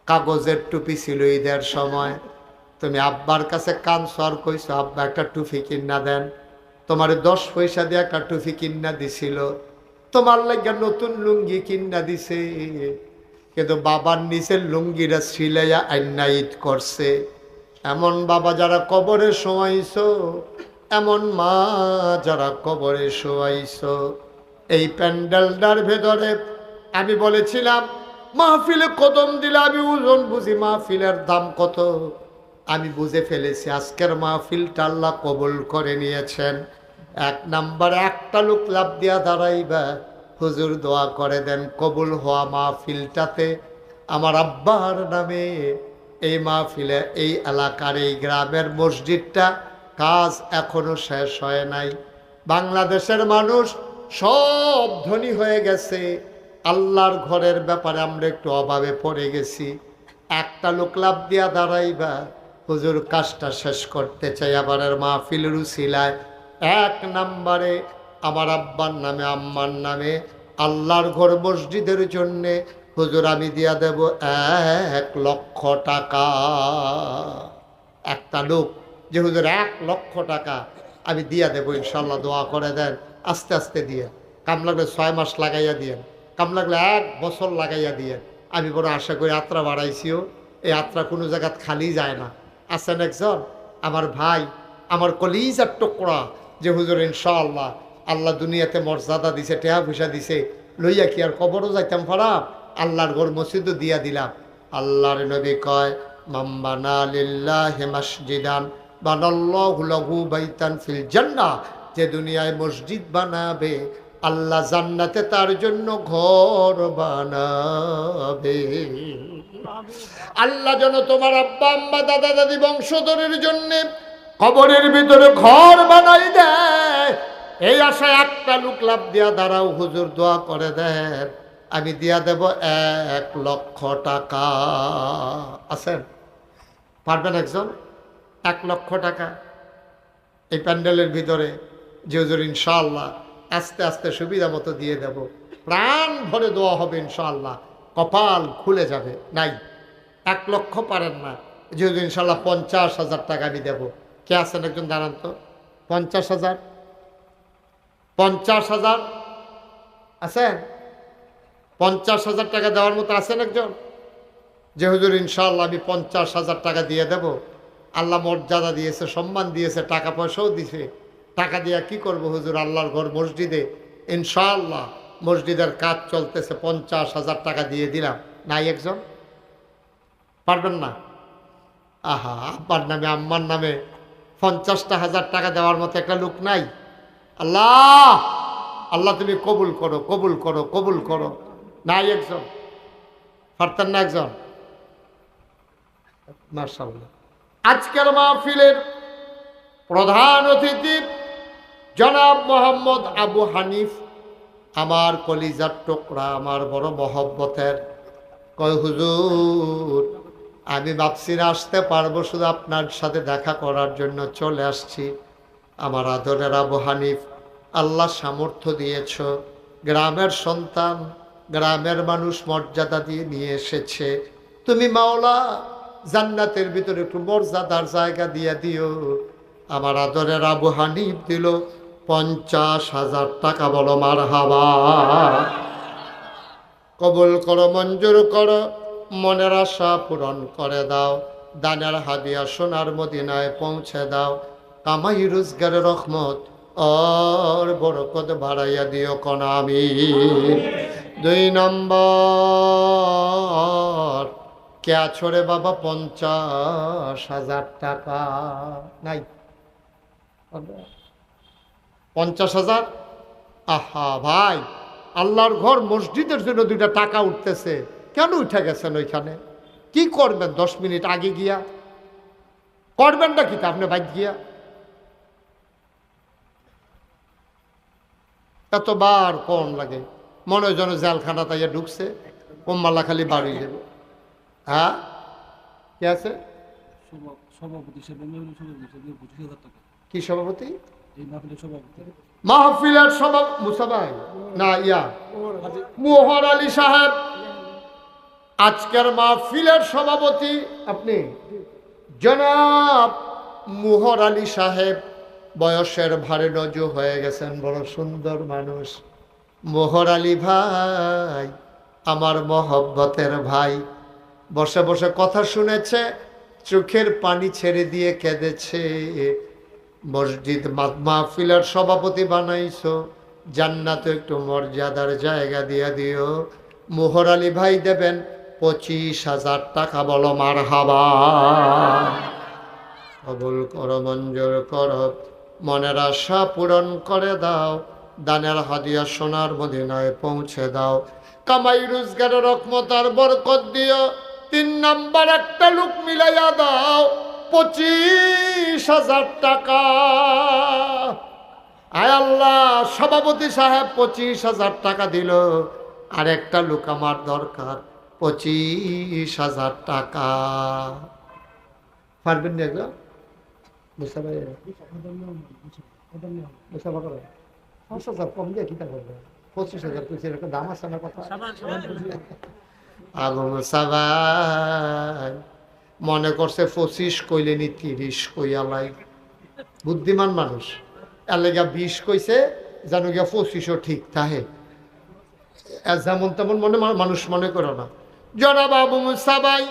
কাগজের টুপি ছিল ঈদের সময়, তুমি আব্বার কাছে কানসর কইছো, আব্বা একটা টুপি কিনা দেন। তোমার 10 পয়সা দিয়ে একটা টুপি কিনা দিছিল, তোমার লাগে নতুন লুঙ্গি কিনা দিছে। কিন্তু বাবার নিচের লুঙ্গিটা সিলাইয়া আইনা ঈদ করছে। এমন বাবা যারা কবরে শোয়াইছো, এমন মা যারা কবরে শোয়াইছো। এই প্যান্ডেলটার ভেতরে আমি বলেছিলাম মাহফিলে কদম দিলে আমি ওজন বুঝি, মাহফিলের দাম কত আমি বুঝে ফেলেছি। আজকের মাহফিলটা আল্লাহ কবুল করে নিয়েছেন। 1 নাম্বারে একটা লোক লাভ দিয়া দাঁড়াইবা, হুজুর দোয়া করে দেন কবুল হওয়া মাহফিলটাতে আমার আব্বার নামে এই মাহফিলে, এই এলাকার, এই গ্রামের মসজিদটা কাজ এখনো শেষ হয় নাই। বাংলাদেশের মানুষ সব ধনী হয়ে গেছে, আল্লাহর ঘরের ব্যাপারে আমরা একটু অভাবে পড়ে গেছি। একটা লোক লাভ দিয়া দাঁড়াইবা, হুজুর কাজটা শেষ করতে চাই আবারের মাহফিলের উসিলায়। 1 নাম্বারে আমার আব্বার নামে, আম্মার নামে আল্লাহর ঘর মসজিদের জন্যে হুজুর আমি দিয়া দেব 1 লক্ষ টাকা। একটা লোক যে হুজুর 1 লক্ষ টাকা আমি দিয়া দেবো ইনশাল্লাহ, দোয়া করে দেন। আস্তে আস্তে দিয়ে, কাম লাগলে 6 মাস লাগাইয়া দিয়ে, কাম লাগলে 1 বছর লাগাইয়া দিয়ে। আমি বড় আশা করি যাত্রা বাড়াইছিও, এই যাত্রা কোনো জায়গায় খালি যায় না। আছেন একজন আমার ভাই, আমার কলিজার টুকরা, যে হুজুর ইনশাআল্লাহ আল্লাহ দুনিয়াতে মর্যাদা দিছে, টেহা পয়সা দিছে, লইয়া কি আর কবরও যাইতাম ফারাম, আল্লাহর ঘর মসজিদও দিয়া দিলাম। আল্লাহর নবী কয় মাম্বানা লিল্লাহি মাসজিদান বানাল্লাহু লাহু বাইতান ফিল জান্নাহ, যে দুনিয়ায় মসজিদ বানাবে আল্লাহ জান্নাতে তার জন্য ঘর বানাবে। আল্লাহ যেন তোমার আব্বা আম্মা দাদা দাদি বংশধরের জন্য কবরের ভিতরে ঘর বানাই দেয়, এই আশায় একটা লোক লাভ দিয়া দাঁড়াও, হুজুর দোয়া করে দেন আমি দিয়া দেব 1 লক্ষ টাকা। আছেন পারবেন একজন? 1 লক্ষ টাকা এই প্যান্ডেলের ভিতরে, যে হুজুর ইনশাআল্লাহ আস্তে আস্তে সুবিধা মতো দিয়ে দেব, প্রাণ ভরে দোয়া হবে ইনশাআল্লাহ, কপাল খুলে যাবে। নাই 1 লক্ষ পারেন না, যে হুজুর ইনশাআল্লাহ 50,000 টাকা আমি দেবো। কে আছেন একজন দাঁড়ান তো? 50,000 50,000 আছেন? 50,000 টাকা দেওয়ার মতো আছেন একজন? যে হুজুর ইনশাআল্লাহ আমি 50,000 টাকা দিয়ে দেব। আল্লাহ মর্যাদা দিয়েছে, সম্মান দিয়েছে, টাকা পয়সাও দিয়েছে, টাকা দিয়া কি করব হুজুর? আল্লাহর ঘর মসজিদে ইনশাআল্লাহ মসজিদের কাজ চলতেছে, 50,000 টাকা দিয়ে দিলাম। নাই একজন? পারবেন না? আহা, আব্বার নামে আম্মার নামে 50,000 টাকা দেওয়ার মতো একটা লোক নাই? আল্লাহ, আল্লাহ তুমি কবুল করো, কবুল করো, কবুল করো। নাই একজন? পারতেন না একজন? মাশাআল্লাহ। আজকের মাহফিলের প্রধান অতিথি জনাব মোহাম্মদ আবু হানিফ, আমার কলিজার টুকরা, আমার বড় মহব্বতের। কয় হুজুর, আমি ভাবছি না আসতে পারবো, শুধু আপনার সাথে দেখা করার জন্য চলে আসছি। আমার আদরের আবু হানিফ, আল্লাহ সামর্থ্য দিয়েছ, গ্রামের সন্তান, গ্রামের মানুষ মর্যাদা দিয়ে নিয়ে এসেছে। তুমি মাওলা জান্নাতের ভিতরে একটু মর্যাদার জায়গা দিয়ে দিও। আমার আদরের আবু হানিফ দিল 50,000 টাকা। বলো মারহাবা। কবুল করো, মঞ্জুর করো, মনের আশা পূরণ করে দাও। দানের হাদিয়া সোনার মদিনায় পৌঁছে দাও। কামাই রোজগারের রহমত আর বরকত বাড়াইয়া দিও কোন আমিন। 2 নম্বর, কে ছড়ে বাবা 50,000 টাকা? নাই? 50,000? আহা ভাই, আল্লাহর ঘর মসজিদের জন্য 2টা টাকা উঠতেছে, কেন উঠে গেছেন ওইখানে? কি করবেন 10 মিনিট আগে গিয়া? করবেন না কি আপনি বাইক গিয়া? এতবার কোন লাগে, মনে হয় যেন জেলখানা তাইয়া ঢুকছে, কম্মালা খালি বাড়ি যাবে। হ্যাঁ, কে আছে? কি সভাপতি? মাহফিলের সভাপতি মুসাভাই না, মোহর আলী সাহেব আজকের মাহফিলের সভাপতি। আপনি জনাব মোহর আলী সাহেব বয়সের ভারে নজু হয়ে গেছেন, বড় সুন্দর মানুষ। মোহর আলী ভাই আমার মহব্বতের ভাই, বসে বসে কথা শুনেছে, চোখের পানি ছেড়ে দিয়ে কেঁদেছে। মসজিদ মাহফিলের সভাপতি বানাইছো, জান্নাতে একটু মর্যাদার জায়গা দিয়ে দিও। মোহর আলী ভাই দেবেন 25,000 টাকা। বলো মারহাবা। কবুল করো, মঞ্জুর করো, মনের আশা পূরণ করে দাও। দানের হাদিয়া সোনার মদিনায় পৌঁছে দাও। কামাই রোজগারের রহমত আর বরকত দিও। 3 নম্বর, একটা লোক মিলাইয়া দাও 25,000 টাকা। আয় আল্লাহ, সভাপতি সাহেব 25,000 টাকা দিল, আর একটা লোক আমার দরকার 25,000 টাকা। পারবেন না একদম? কম দিয়ে কি করবে? 25,000 পয়সা একটা দাম আছে আমার কথা। আবু মুসাভাই মনে করছে 25 কইলে নি 30 কইয়ালাই, বুদ্ধিমান মানুষ। এলাকা 20 কইছে, জানো গিয়া 25ও ঠিক তাহে, যেমন তেমন মানুষ মনে করো না। জনাব আবু মুসাভাই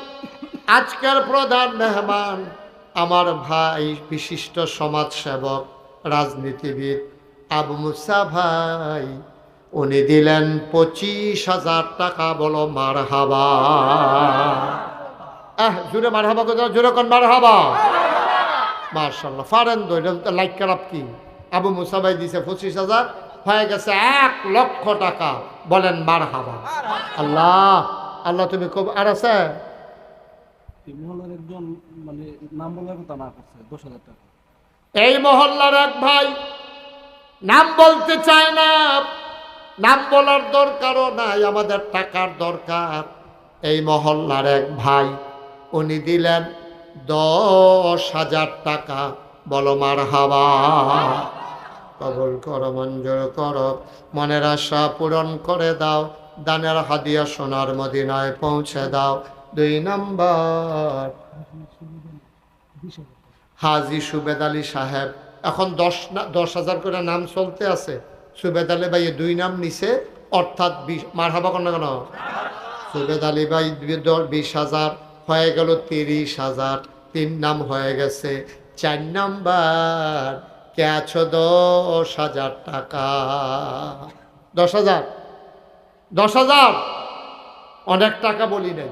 আজকের প্রধান মেহমান, আমার ভাই, বিশিষ্ট সমাজ সেবক, রাজনীতিবিদ আবু মুসা ভাই। উনি দিলেন 25,000 টাকা। বলো মারহাবা। জোরে মারহাবা কথা, জোরে কোন মারহাবা। মাশাআল্লাহ, ফারেন লাইক খারাপ কি? আবু মুসা ভাই দিছে 25,000, হয়ে গেছে 1 লক্ষ টাকা। বলেন মারহাবা। আল্লাহ আল্লাহ তুমি কব। আর আছে এই মহল্লার এক ভাই, নাম বলতে চায় না, নাম বলার দরকারও নাই, আমাদের টাকার দরকার। এই মহল্লার এক ভাই, উনি দিলেন 10,000 টাকা। বলো মারহাবা। কবুল করো, মঞ্জুর করো, মনের আশা পূরণ করে দাও। দানের হাদিয়া সোনার মদিনায় পৌঁছে দাও। 2 নম্বর, হাজি সুবেদ আলী সাহেব। এখন 10,000 করে নাম চলতে আছে। সুবেদ আলী ভাই 2 নাম নিছে, অর্থাৎ 20। মারহাবা কোন কেন? সুবেদ আলী ভাই 20,000 হয়ে গেল 30,000, 3 নাম হয়ে গেছে। 4 নাম্বার, কে আছো 10,000 টাকা। 10,000, 10,000 অনেক টাকা বলি নাই।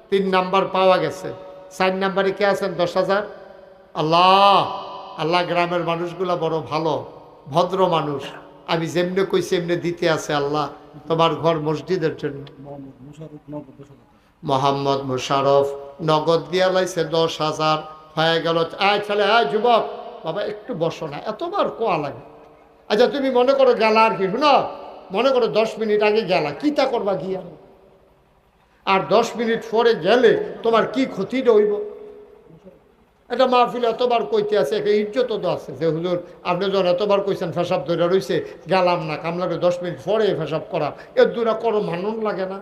3 নাম্বার পাওয়া গেছে। 4 নাম্বারে কে আছেন 10,000? আল্লাহ, আল্লাহ গ্রামের মানুষগুলা বড় ভালো, ভদ্র মানুষ। আমি যেমনে কইছি এমনি দিতে আছে। আল্লাহ তোমার ঘর মসজিদের জন্য। মোহাম্মদ মুশারফ নগদ দিয়া লাইছে 10,000 হয়ে গেল। আয় ছেলে, আয় যুবক, বাবা একটু বসো না, এতবার কোয়া লাগে। আচ্ছা তুমি মনে করো গেলা আর কি, শুনো, মনে করো 10 মিনিট আগে গেলা, কি তা করবা গিয়া? আর 10 মিনিট পরে গেলে তোমার কি ক্ষতিটা হইব? এটা মাহফিল এতবার কইতে আছে, একটা ইজ্জত তো আছে যে হুজুর আপনি যখন এতবার কইছেন ফেসাব ধরে রইছে, গেলাম না, কামলাকে 10 মিনিট পরে ফেসাব করা, এর দুরা করো মানুন লাগে না?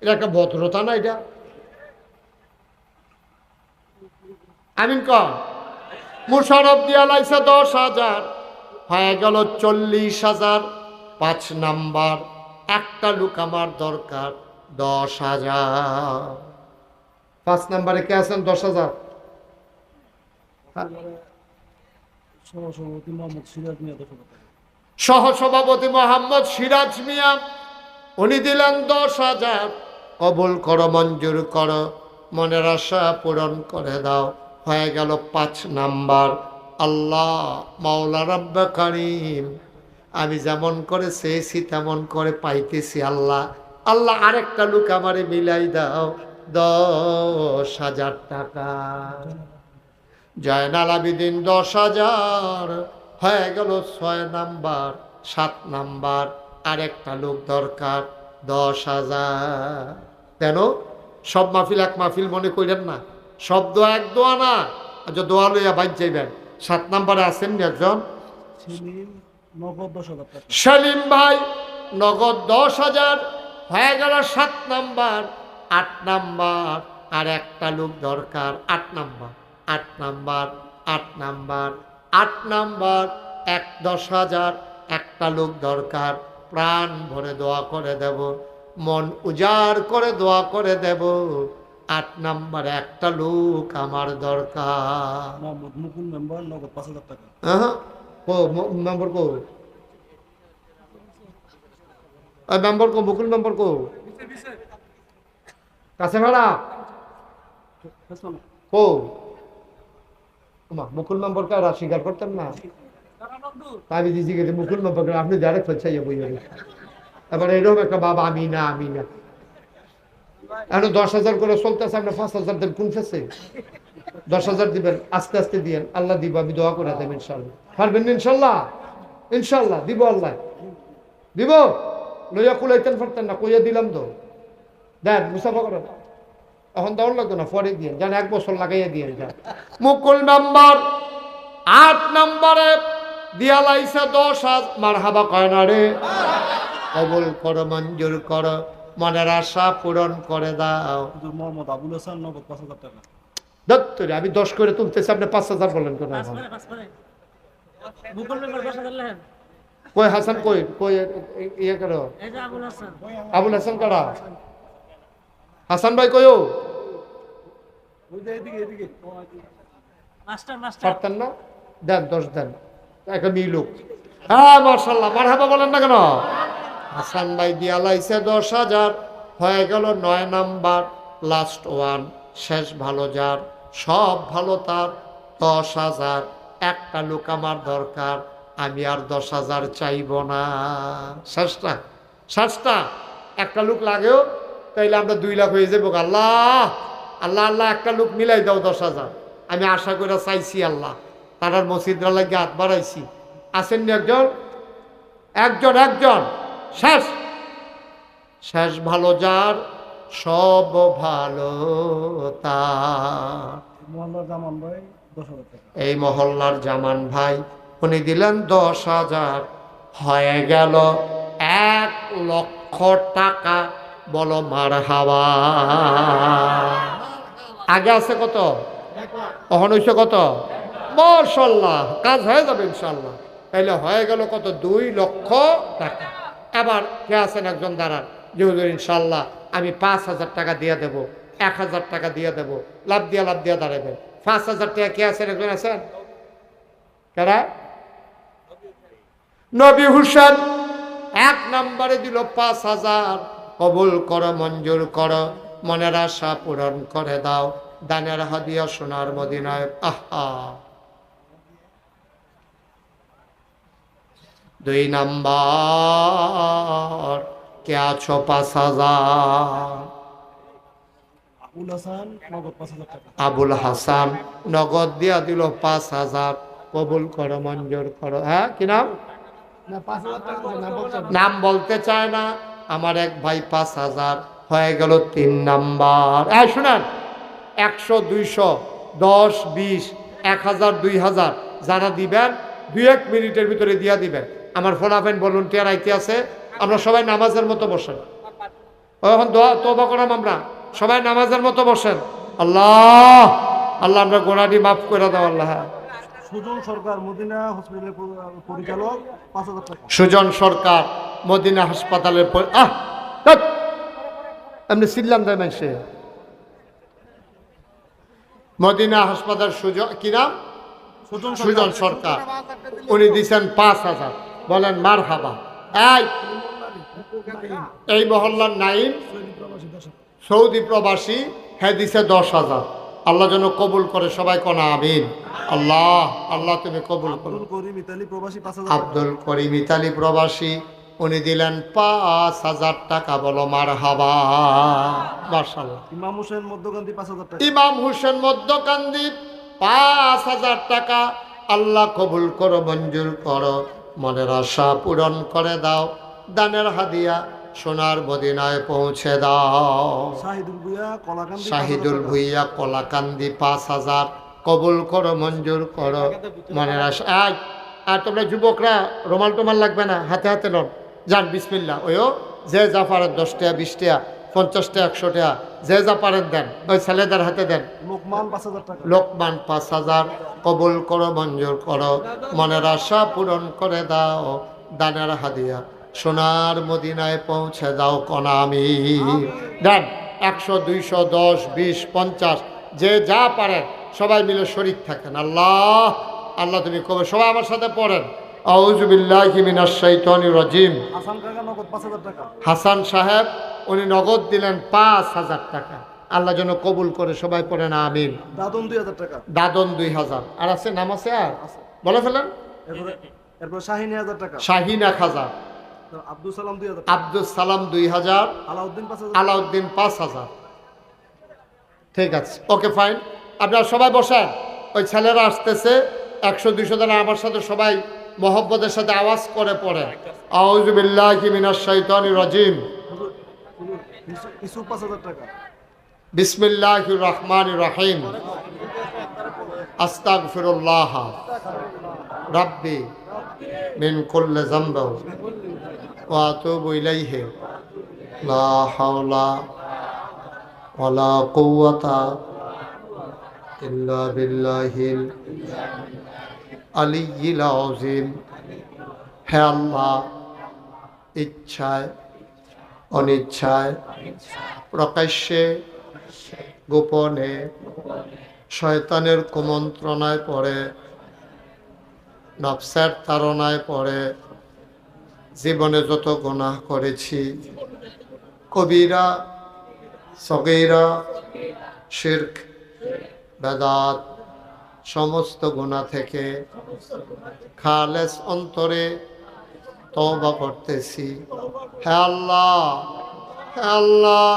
এটা একটা ভদ্রতা না? এটা আমিন কম। মুশারফ দিয়া লাইছে 10,000 হয়ে গেল 40,000। 5 নাম্বার, একটা লোক আমার দরকার 10,000। 5 নাম্বারে কে আছেন 10,000? সহসভাপতি মোহাম্মদ সিরাজ মিয়া, উনি দিলেন 10,000। কবুল করো, মঞ্জুর করো, মনের আশা পূরণ করে দাও। হয়ে গেল 5 নাম্বার। আল্লাহ মাওলা রাব্বে কারীম, আমি যেমন করে চেয়েছি তেমন করে পাইতেছি। আল্লাহ, আল্লাহ আরেকটা লোক আমারে মিলাই দাও 10,000 টাকা। জয়নাল আবেদিন 10,000 হয়ে গেল 6 নাম্বার। 7 নাম্বার, আরেকটা লোক দরকার 10,000। কেন সব মাহফিল এক মাহফিল মনে করেন না, সব দোয়া এক দোয়া না। আচ্ছা দোয়া লইয়া বাইর যাইবেন। 7 নাম্বারে আছেন একজন সেলিম ভাই, নগদ 10,000 হয়ে গেল 7 নাম্বার। 8 নাম্বার, আর একটা লোক দরকার 8 নাম্বার। 8 নাম্বার, 8 নাম্বার, 8 নাম্বার, 10,000, একটা লোক দরকার। প্রাণ ভরে দোয়া করে দেব, মন উজাড় করে দোয়া করে দেব। 8 নাম্বার, একটা লোক আমার দরকার। মুকুল মেম্বার, নগদ 5,000 টাকা। মেম্বার কো, মেম্বার কো, মুকুল মেম্বার কো, কাছে ভাড়া কো। মুকুল মেম্বার কে আর স্বীকার করতেন না। আমি দিদি গেছে মুকুল মেম্বার, আপনি ডাইরেক্ট ফেলছাইয়া বই যাবেন। এবার এরকম একটা বাবা, আমি না, আমি না। এখন 10,000 করে চলতেছে, আপনি 5,000 দেন কোন ফেসে? 10,000 দিবেন, আস্তে আস্তে দিয়েন, আল্লাহ দিব। আমি দোয়া করে দেব ইনশাল্লাহ। পারবেন ইনশাল্লাহ? ইনশাল্লাহ দিব, আল্লাহ দিব। লইয়া কুলাইতেন পারতেন না, কইয়া দিলাম তো। দেন মুসাফা করেন, এখন দেওয়ার লাগতো না, পরে দিয়ে যান, 1 বছর লাগাইয়া দিয়ে যান। মুকুল নাম্বার 8 নাম্বারে দিয়া লাইছে 10,000। মারহাবা কয় না রে? কবুল করো, মঞ্জুর করো, মনের আশা পূরণ করে দাও। মোহাম্মদ আবুল হাসান, নগদ 5,000 টাকা। দত্তরে আমি 10 করে তুলতেছি, আপনি 5,000 বলেন কেন? কই হাসান, কই কই ইয়ে করো, আবুল হাসান কারা? হাসান ভাই কইও পারতেন না? দেন 10 দেন, একটা মিলুক। হ্যাঁ মার্শাল্লাহ, মারহাবা বলেন না কেন? হাসান ভাই দিয়া লাইছে 10,000 হয়ে গেল 9 নাম্বার, লাস্ট ওয়ান, শেষ ভালো যার, সব ভালো তার 10,000। একটা লোক আমার দরকার, আমি আর 10,000 চাইব না। শেষটা, শেষটা একটা লোক লাগেও, তাইলে আমরা 2 লাখ হয়ে যাবো। আল্লাহ আল্লাহ আল্লাহ, একটা লোক মিলাই দাও 10,000। আমি আশা করে চাইছি আল্লাহ, তার মসজিদরা লাগে হাত বাড়াইছি। আসেননি একজন, একজন, একজন। শেষ, শেষ ভালো যার, সব ভালো তার। জামান ভাই 10,000 টাকা। এই মহল্লার জামান ভাই, উনি দিলেন 10,000 হয়ে গেল 1,00,000 টাকা। বলো মারহাবা। আগে আছে কত, এখন হইছে কত? মাশাআল্লাহ, কাজ হয়ে যাবে ইনশাআল্লাহ। তাইলে হয়ে গেল কত? 2,00,000 টাকা। এবার কে আছেন একজন দাঁড়ান, যে হুজুর ইনশাআল্লাহ আমি 5,000 টাকা দিয়ে দেবো, 1,000 টাকা দিয়ে দেবো। লাভ দিয়া দাঁড়াবেন। 5,000 টাকা কে আছেন? একজন আছেন? কারা? নবী হুসেন 1 নম্বরে দিল 5,000, কবুল করো, মঞ্জুর করো, মনের আশা পূরণ করে দাও, দানের হাদিয়া সোনার মদিনায়। আহা। 2 নম্বর কে আছো? 5,000। আবুল হাসান নগদ 5,000 টাকা। আবুল হাসান নগদ দিয়া দিল 5,000, কবুল করো, মঞ্জুর করো। হ্যাঁ, কি নাম? না 5,000 টাকা নাম বলতে চায় না। আমার এক ভাই 5,000 হয়ে গেল। 3 নাম্বার। শুনেন, 100, 200, 10, 20, 1,000, 2,000 যারা দিবেন 2-1 মিনিটের ভিতরে দিয়া দিবেন। আমার ফোলাফেন ভলান্টিয়ার আইতে আছে। আমরা সবাই নামাজের মতো বসেন। এখন দোয়া তওবা করাম, আমরা সবাই নামাজের মতো বসেন। আল্লাহ আল্লাহ আমরা গোনাটি মাফ করে দাও আল্লাহ। সুজন সরকার মদিনা হসপিটালের পরিচালক 5,000 টাকা। সুজন সরকার মদিনা হাসপাতালের এমনি সিল্লাম দেয় মানুষে। মদিনা হাসপাতাল সুজন, কি নাম? সুজন সরকার। উনি দিচ্ছেন 5,000। বলেন মার হাবা। এই মহল্লার নাইম সৌদি প্রবাসী, হ্যাঁ দিছে 10,000। আল্লাহ যেন কবুল করে, সবাই কোনা আমিন। আল্লাহ আল্লাহ তুমি কবুল করো। আব্দুল করিম ইতালি প্রবাসী 5,000 আব্দুল করিম ইতালি প্রবাসী, উনি দিলেন 5,000 টাকা। বলো মার হাবা। মাশাআল্লাহ। ইমাম হোসেন মধ্যকান্দি 5,000 টাকা। ইমাম হোসেন মধ্যকান্দি 5,000 টাকা। আল্লাহ কবুল করো, মঞ্জুর করো, মনের আশা পূরণ করে দাও, দানের হাদিয়া সোনার মদিনায় পৌঁছে দাও। শাহিদুল ভুইয়া কলাকান্দি শাহিদুল ভুইয়া কলাকান্দি 5,000, কবুল করো, মঞ্জুর করো, মনের আশা। আর তোমরা যুবকরা রুমাল টুমাল লাগবে না, হাতে হাতে লন, যান বিসমিল্লাহ। ওইও যে যা পারেন 10 টাকা, 20 টাকা, 50 টাকা, 100 টাকা, যে যা পারেন দেন। ওই ছেলেদের হাতে দেন। লোকমান 5,000 টাকা। লোকমান 5,000, কবুল করো, মঞ্জুর করো, মনের আশা পূরণ করে দাও, দানের হাদিয়া সোনার মদিনায় পৌঁছে দাও, কোনা আমিন। দেন 100, 200, 10, 20, 50, যে যা পারেন সবাই মিলে শরীক থাকেন। আল্লাহ আল্লাহ তুমি কবে, সবাই আমার সাথে পড়েন, আউযু বিল্লাহি মিনাশ শাইতানির রাজিম। হাসান কাকা নগদ 5,000 টাকা। হাসান সাহেব উনি নগদ দিলেন 5,000 টাকা। আল্লাহ যেন কবুল করে, সবাই পড়েন আমিন। দাদন 2,000 টাকা। দাদন 2,000। আর আছে, নাম আছে, আর বলে ফেলেন। এরপর শাহিন 1,000 টাকা। শাহিন 1,000। আব্দুল সালাম 2,000 টাকা। আব্দুল সালাম 2,000। আলাউদ্দিন 5,000। আলাউদ্দিন 5,000। ঠিক আছে, ওকে ফাইন। আপনারা সবাই বসেন, ওই ছেলেরা আসতেছে। 100, 200 টাকা আমার সাথে সবাই মহব্বতের সাথে আওয়াজ করে পড়ে, আউযু বিল্লাহি মিনাশ শাইতানির রাজিম, ইসুফ 5,000 টাকা। বিসমিল্লাহির রহমানির রহিম, আস্তাগফিরুল্লাহ রাব্বি মিন কুল্লি যামব ওয়া আতুবু ইলাইহি, লা হাওলা ওয়ালা কুওয়াতা ইল্লা বিল্লাহিল আলিয়্যিল আযীম। হে আল্লাহ, ইচ্ছায় অনিচ্ছায়, প্রকাশ্যে গোপনে, শয়তানের কুমন্ত্রণায় পড়ে, নফসের তাড়নায় পড়ে জীবনে যত গুনাহ করেছি, কবিরা সগীরা, শিরক, বেদাত, সমস্ত গুনাহ থেকে খালেস অন্তরে তওবা করতেছি। হে আল্লাহ, হে আল্লাহ,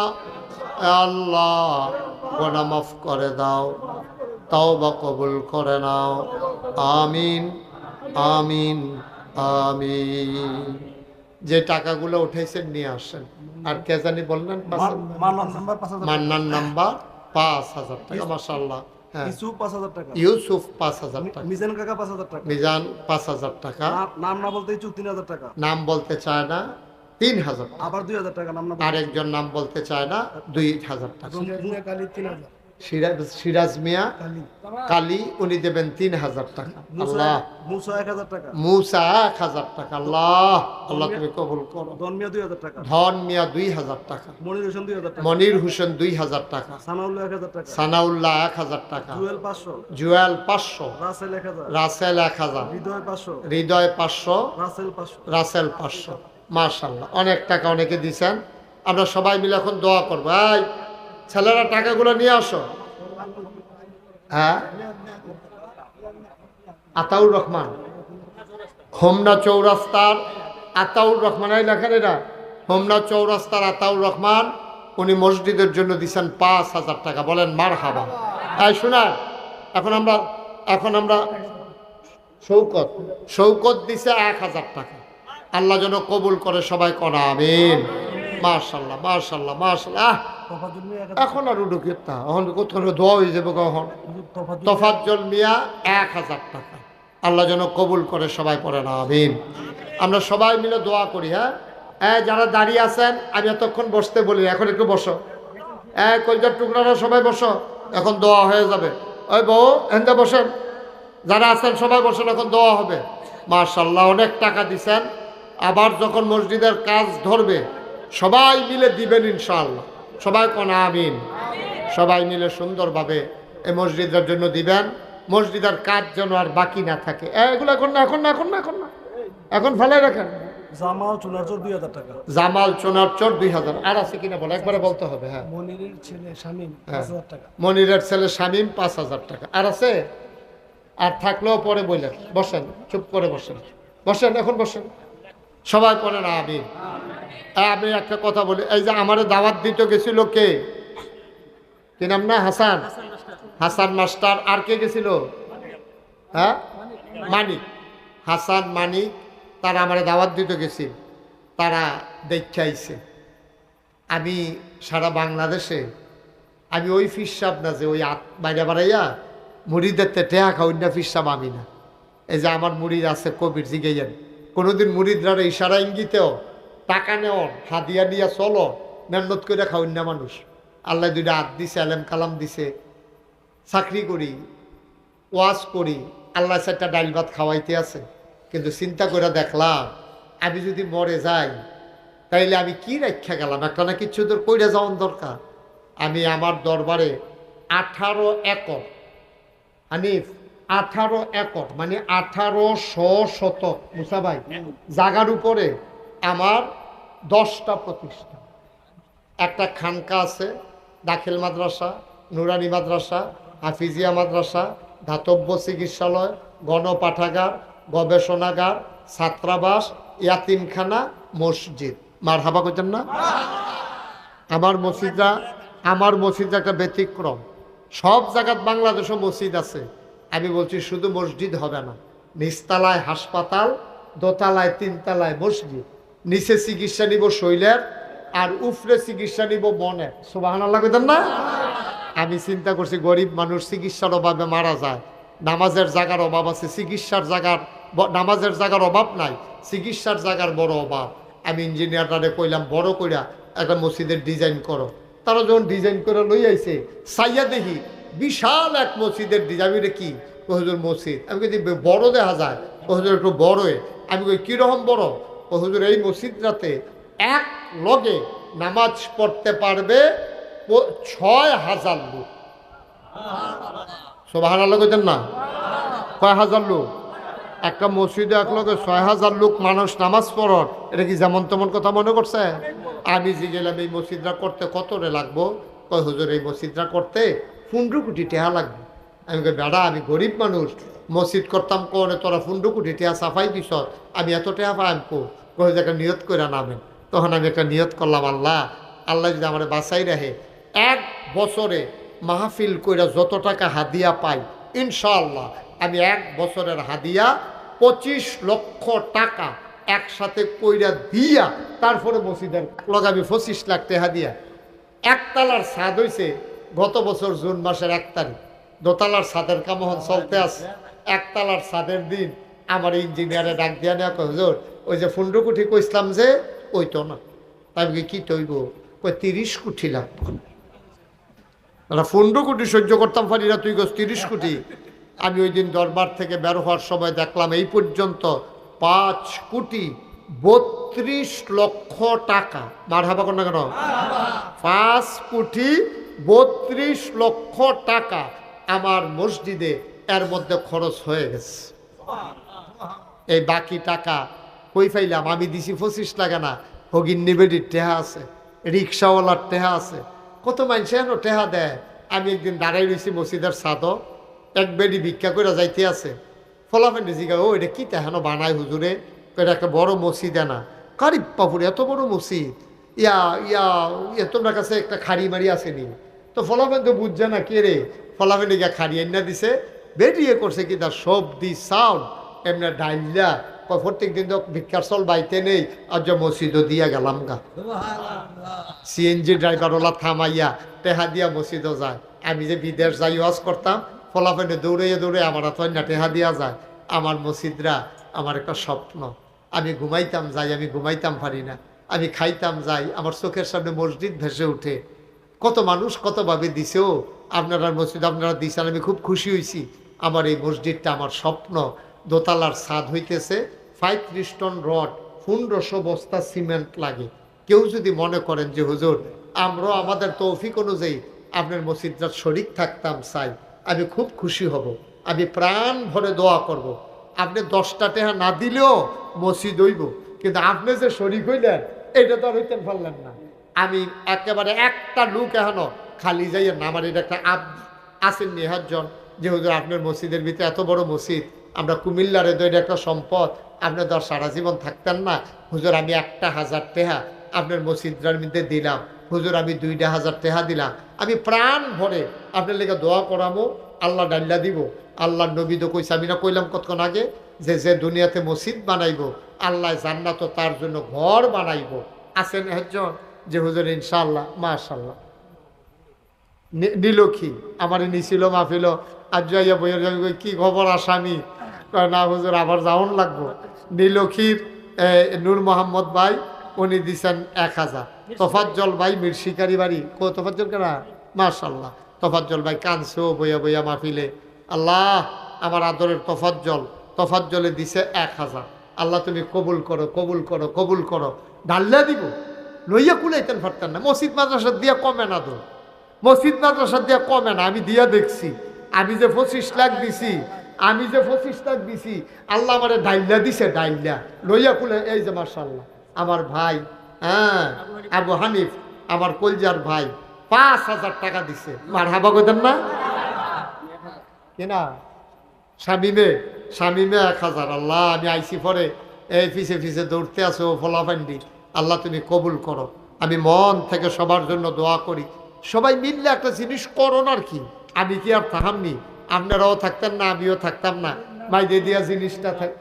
হে আল্লাহ, গুনাহ মাফ করে দাও, তওবা কবুল করে নাও। আমিন আমিন আমিন। যে টাকাগুলো উঠেছেন নিয়ে আসেন। আর কে জানি বললেন? মান্নান নাম্বার 5,000 টাকা। মাশাআল্লাহ। হ্যাঁ, ইসুফ 5,000 টাকা। ইউসুফ 5,000 টাকা। মিজান কাকা 5,000 টাকা। মিজান 5,000 টাকা। নাম না বলতে ইচ্ছুক 3,000 টাকা। নাম বলতে চায় না, 3,000 টাকা। আবার 2,000 টাকা নাম না। আরেকজন নাম বলতে চায় না, 2,000 টাকা। রমজান কালী 3,000। সিরাজ মিয়া কালী, উনি দেবেন 3000 টাকা। আল্লাহ। মুসা 1000 টাকা। মুসা 1000 টাকা। আল্লাহ, আল্লাহ তুমি কবুল করো। ধন মিয়া 2000 টাকা। ধন মিয়া 2000 টাকা। মনির হোসেন 2000 টাকা। মনির হোসেন 2000 টাকা। সানাউল্লাহ 1000 টাকা। সানাউল্লাহ 1000 টাকা। জুয়েল 500। জুয়েল 500। রাসেল 1000। রাসেল 1000। হৃদয় 500। হৃদয় 500। রাসেল 500। রাসেল 500। মাশাআল্লাহ, অনেক টাকা অনেকে দিছেন। আমরা সবাই মিলে এখন দোয়া করবো। এই ছেলেরা টাকাগুলো নিয়ে আসো। হ্যাঁ, আতাউর রহমান, হোমনা চৌরাস্তার আতাউর রহমান, এই লেখেন এরা, হোমনা চৌরাস্তার আতাউর রহমান, উনি মসজিদের জন্য দিচ্ছেন 5000 টাকা। বলেন মারহাবা। এই শোনান, এখন আমরা শৌকত দিছে 1000 টাকা। আল্লাহ যেন কবুল করে, সবাই করা আমিন। মাশাআল্লাহ, মাশাআল্লাহ, মাশাআল্লাহ। তোফাজ্জল মিয়া 1000 এখন আর উডুকিতা এখন কোথাও দোয়া হয়ে যাবে কখন। তোফাজ্জল মিয়া 1000 টাকা। আল্লাহ যেন কবুল করে, সবাই পড়ে না আমিন। আমরা সবাই মিলে দোয়া করি। হ্যাঁ, যারা দাঁড়িয়ে আছেন আমি এতক্ষণ বসতে বলি, এখন একটু বসো। কলজার টুকরারা সবাই বসো, এখন দোয়া হয়ে যাবে। ওই বউ এখানটা বসেন, যারা আছেন সবাই বসেন, এখন দোয়া হবে। মাশাআল্লাহ, অনেক টাকা দিছেন। আবার যখন মসজিদের কাজ ধরবে সবাই মিলে দিবেন ইনশাআল্লাহ। সবাই কোন আমিন। সবাই মিলে সুন্দরভাবে এই মসজিদের জন্য দিবেন। মসজিদের কাজ যেন আর বাকি না থাকে। এগুলো এখন না, এখন না, এখন না, এখন না, এখন ফেলে রাখেন। জামাল চুনারচর 2000 টাকা। জামাল চুনারচর 2000। আর আছে কিনা বলে একবারে বলতে হবে। হ্যাঁ, মনিরের ছেলে শামীম 5000 টাকা। মনিরের ছেলে শামীম 5000 টাকা। আর আছে? আর থাকলেও পরে বললেন। বসেন, চুপ করে বসেন, বসেন, এখন বসেন, সবাই পড়ে না আমিন। আমি একটা কথা বলি, এই যে আমারে দাওয়াত দিতে গেছিল কে, কি নাম না, হাসান, হাসান মাস্টার। আর কে গেছিল? হ্যাঁ, মানিক, হাসান মানিক। তারা আমারে দাওয়াত দিতে গেছি, তারা দেখে আইছে। আমি সারা বাংলাদেশে আমি ওই ফিরসাব না যে ওই বাইরে বাড়াইয়া মুড়িদের টেহা খাওয়া ফিরসাব আমি না। এই যে আমার মুড়িদ আছে কবির জিগাইয়ান, কোনোদিন মুড়িদরা ইশারা ইঙ্গিতেও টাকা নেওয়ার হাদিয়া নিয়ে চলো মেহনত করে খাওয়ান না মানুষ। আল্লাহ দুইটা হাত দিছে, আলেম কালাম দিছে, চাকরি করি, ওয়াজ করি, আল্লাহ চারটা ডাইল ভাত খাওয়াইতে আছে। কিন্তু চিন্তা করে দেখলাম আমি যদি মরে যাই তাইলে আমি কি রাখা গেলাম, একটা না কিছু তোর কইরা যাওয়ার দরকার। আমি আমার দরবারে 18 একর, হানিফ 18 একর মানে 1800 শতক মুসা ভাই জায়গার উপরে আমার 10টা প্রতিষ্ঠান। একটা খানকা আছে, দাখিল মাদ্রাসা, নুরানি মাদ্রাসা, হাফিজিয়া মাদ্রাসা, ধাতব্য চিকিৎসালয়, গণপাঠাগার, গবেষণাগার, ছাত্রাবাস, ইয়াতিমখানা, মসজিদ। মার হাবা করতেন না? আমার মসজিদটা একটা ব্যতিক্রম। সব জায়গায় বাংলাদেশে মসজিদ আছে, আমি বলছি শুধু মসজিদ হবে না, নিচতলায় হাসপাতাল, দোতলায় 3তলায় মসজিদ, নিচে চিকিৎসা নিব শৈলের, আর উপরে চিকিৎসা নিব মনে। সুবহানাল্লাহ কইতেন না? আমি চিন্তা করছি গরিব মানুষ চিকিৎসার অভাবে মারা যায়, নামাজের জায়গার অভাব আছে, নামাজের জায়গার অভাব নাই, চিকিৎসার জায়গার বড় অভাব। আমি ইঞ্জিনিয়ারটারে কইলাম বড় কইরা একটা মসজিদের ডিজাইন করো। তারা যখন ডিজাইন করে লই আইছে, সাইয়া দেখি বিশাল এক মসজিদের ডিজাইন। আমি কি হুজুর মসজিদ, আমি যদি বড় দেখা যায়, হুজুর একটু বড়। আমি কই কীরকম বড়? হুজুর এই মসজিদটাতে এক লগে নামাজ পড়তে পারবে 6000 লোক। সুবহানাল্লাহ কইতেন না? কয় হাজার লোক? একটা মসজিদে এক লগে 6000 লোক মানুষ নামাজ পড়র, এটা কি যেমন তেমন কথা মনে করছে? আমি যে গেলাম এই মসজিদটা করতে কত রে লাগবো? কয় হুজুর এই মসজিদটা করতে 15 কোটি টাকা লাগবে। আমি কই বেড়া, আমি গরিব মানুষ, মসজিদ করতাম কোনে, তোরা 15 কোটি টাকা সাফাই দিস, আমি এত টাকা পাইম কো? কই যে একটা নিয়ত করে নামেন। তখন আমি একটা নিয়ত করলাম, আল্লাহ যদি আমার বাঁচাই রাখে, 1 বছরে মাহফিল কইরা যত টাকা হাদিয়া পাই ইনশাআল্লাহ আমি 1 বছরের হাদিয়া 25 লক্ষ টাকা একসাথে কইরা দিয়া তারপরে মসজিদের লগে আমি 25 লাখ টাকা দিয়া। একতলার ছাদ হইছে গত বছর জুন মাসের 1 তারিখ, দোতলার ছাদের কাম এখন চলতে আছে। একতলার ছাদের দিন আমার ইঞ্জিনিয়ারে ডাক দিয়া নেওয়া কয় হুজুর ওই যে 15 কোটি কইছিলাম যে ওই তো না। তাই কি তৈব? কই 30 কোটি লাগবে। ওরা 15 কোটি সহ্য করতাম পারি না, তুই গছ 30 কোটি। আমি ওই দিন দরবার থেকে বের হওয়ার সময় দেখলাম এই পর্যন্ত 5,32,00,000 টাকা, মারহাবা কর না কেন, 5,32,00,000 টাকা আমার মসজিদে এর মধ্যে খরচ হয়ে গেছে। এই বাকি টাকা কই পাইলাম? আমি দিছি 25 টাকা না, হগিন নিবেদির টেহা আছে, রিক্সাওয়ালার টেহা আছে, কত মানুষ হেন টেহা দেয়। আমি একদিন দাঁড়াই রয়েছি মসজিদের ছাদও, এক বেডি ভিক্ষা করে যাইতে আছে, ফলাফেন্ডি জিগা, ও এটা কি তেহান বানায় হুজুরে? এটা একটা বড় মসজিদ না, কারিব পাপুরে এত বড় মসজিদ, ইয়া ইয়া ইয়া তোমার কাছে একটা খাড়ি মারি আসেনি? তো ফলাফেন তো বুঝছে না কে রে, ফলাফেন্ডি গিয়া খাড়ি এনে দিছে, বেরিয়ে করছে কি তার সবজি সাউন্ড এমনি ডাইলা, প্রত্যেক দিন তো ভিক্ষার চল বাইতে নেই, আর যে মসজিদও দিয়া গেলাম গা। সিএনজি ড্রাইভারওয়ালা থামাইয়া টেহা দিয়া মসজিদও যায়। আমি যে বিদেশ যাই ওয়াজ করতাম, ফলাফেনে দৌড়ে দৌড়ে আমার না টেহা দিয়া যায়। আমার মসজিদরা আমার একটা স্বপ্ন। আমি ঘুমাইতাম যাই, আমি ঘুমাইতাম পারি না, আমি খাইতাম যাই, আমার চোখের সামনে মসজিদ ভেসে উঠে। কত মানুষ কতভাবে দিছেও, আপনারা মসজিদ আপনারা দিছেন, আমি খুব খুশি হয়েছি। আমার এই মসজিদটা আমার স্বপ্ন। দোতলার ছাদ হইতেছে 35 টন রড, 1500 বস্তা সিমেন্ট লাগে। কেউ যদি মনে করেন যে হুজুর আমরাও আমাদের তৌফিক অনুযায়ী আপনার মসজিদটার শরিক থাকতাম চাই, আমি খুব খুশি হব, আমি প্রাণ ভরে দোয়া করব। আপনি 10টা টাকা না দিলেও মসজিদ হইব, কিন্তু আপনি যে শরিক হইলেন এটা তো আর হইতেন পারলেন না। আমি একেবারে একটা লোক এখনো খালি যাইয়ের না, আমার এটা একটা আসেন নিহাজন যে হুজুর আপনার মসজিদের ভিতরে এত বড় মসজিদ, আমরা কুমিল্লারে তো এটা একটা সম্পদ, আপনি তো আর সারা জীবন থাকতেন না, হুজুর আমি 1,000 টাকা আপনার মসজিদটার মধ্যে দিলাম, হুজুর আমি 2,000 টাকা দিলাম, আমি প্রাণ ভরে আপনার লেগে দোয়া করামো, আল্লাহ ডাল্লা দিব। আল্লাহ নবী তো কইছে, আমি না কইলাম কতক্ষণ আগে যে যে দুনিয়াতে মসজিদ বানাইব আল্লাহ জান্নাত তার জন্য ঘর বানাইব। আছেন একজন যে হুজুর ইনশাআল্লাহ মাশাআল্লাহ নীলক্ষী আমার নিছিল মাহফিল, আজ যাইয়া বইয়ের যাবি, কি খবর আসামি? না হুজুর আবার যাওন লাগবো। নীলক্ষীর নূর মোহাম্মদ ভাই উনি দিচ্ছেন 1,000। তোফাজ্জল ভাই মির শিকারি বাড়ি, কো তোফাজ্জল কেনা মাশাআল্লাহ, তোফাজ্জল ভাই কানছে ও বইয়া বইয়া মাহফিলে। আল্লাহ আমার আদরের তোফাজ্জলে দিছে 1,000। আল্লাহ তুমি কবুল করো, কবুল করো, কবুল করো। ডাল্লা দিব লইয়া কুলাইতেন পারতেন না, মসজিদ মাদ্রাসা দিয়া কমে না তো, মসজিদ মাদ্রাসা দিয়া কমে না, আমি দিয়া দেখছি। আমি যে 25 লাখ দিছি, আমি যে 25 লাখ দিছি, আল্লাহ আমার ডাইল্লা দিছে, ডাইল্লা লইয়া কুলে। এই যে মাশাআল্লাহ আমার ভাই, হ্যাঁ আবু হানিফ আমার কলজার ভাই 5,000 টাকা দিছে, মারহাবা কইতেন না কিনা? শামিমে 1,000। আল্লাহ আমি আইসি পরে এই পিছে পিছে দৌড়তে আসো ফলাফান্ডি, আল্লাহ তুমি কবুল করো। আমি মন থেকে সবার জন্য দোয়া করি, সবাই মিললে একটা জিনিস করো না। আর কি আমি কি আর থাকামনি? আপনারাও থাকতেন না, আমিও থাকতাম না। মাইদে দিয়া জিনিসটা থাক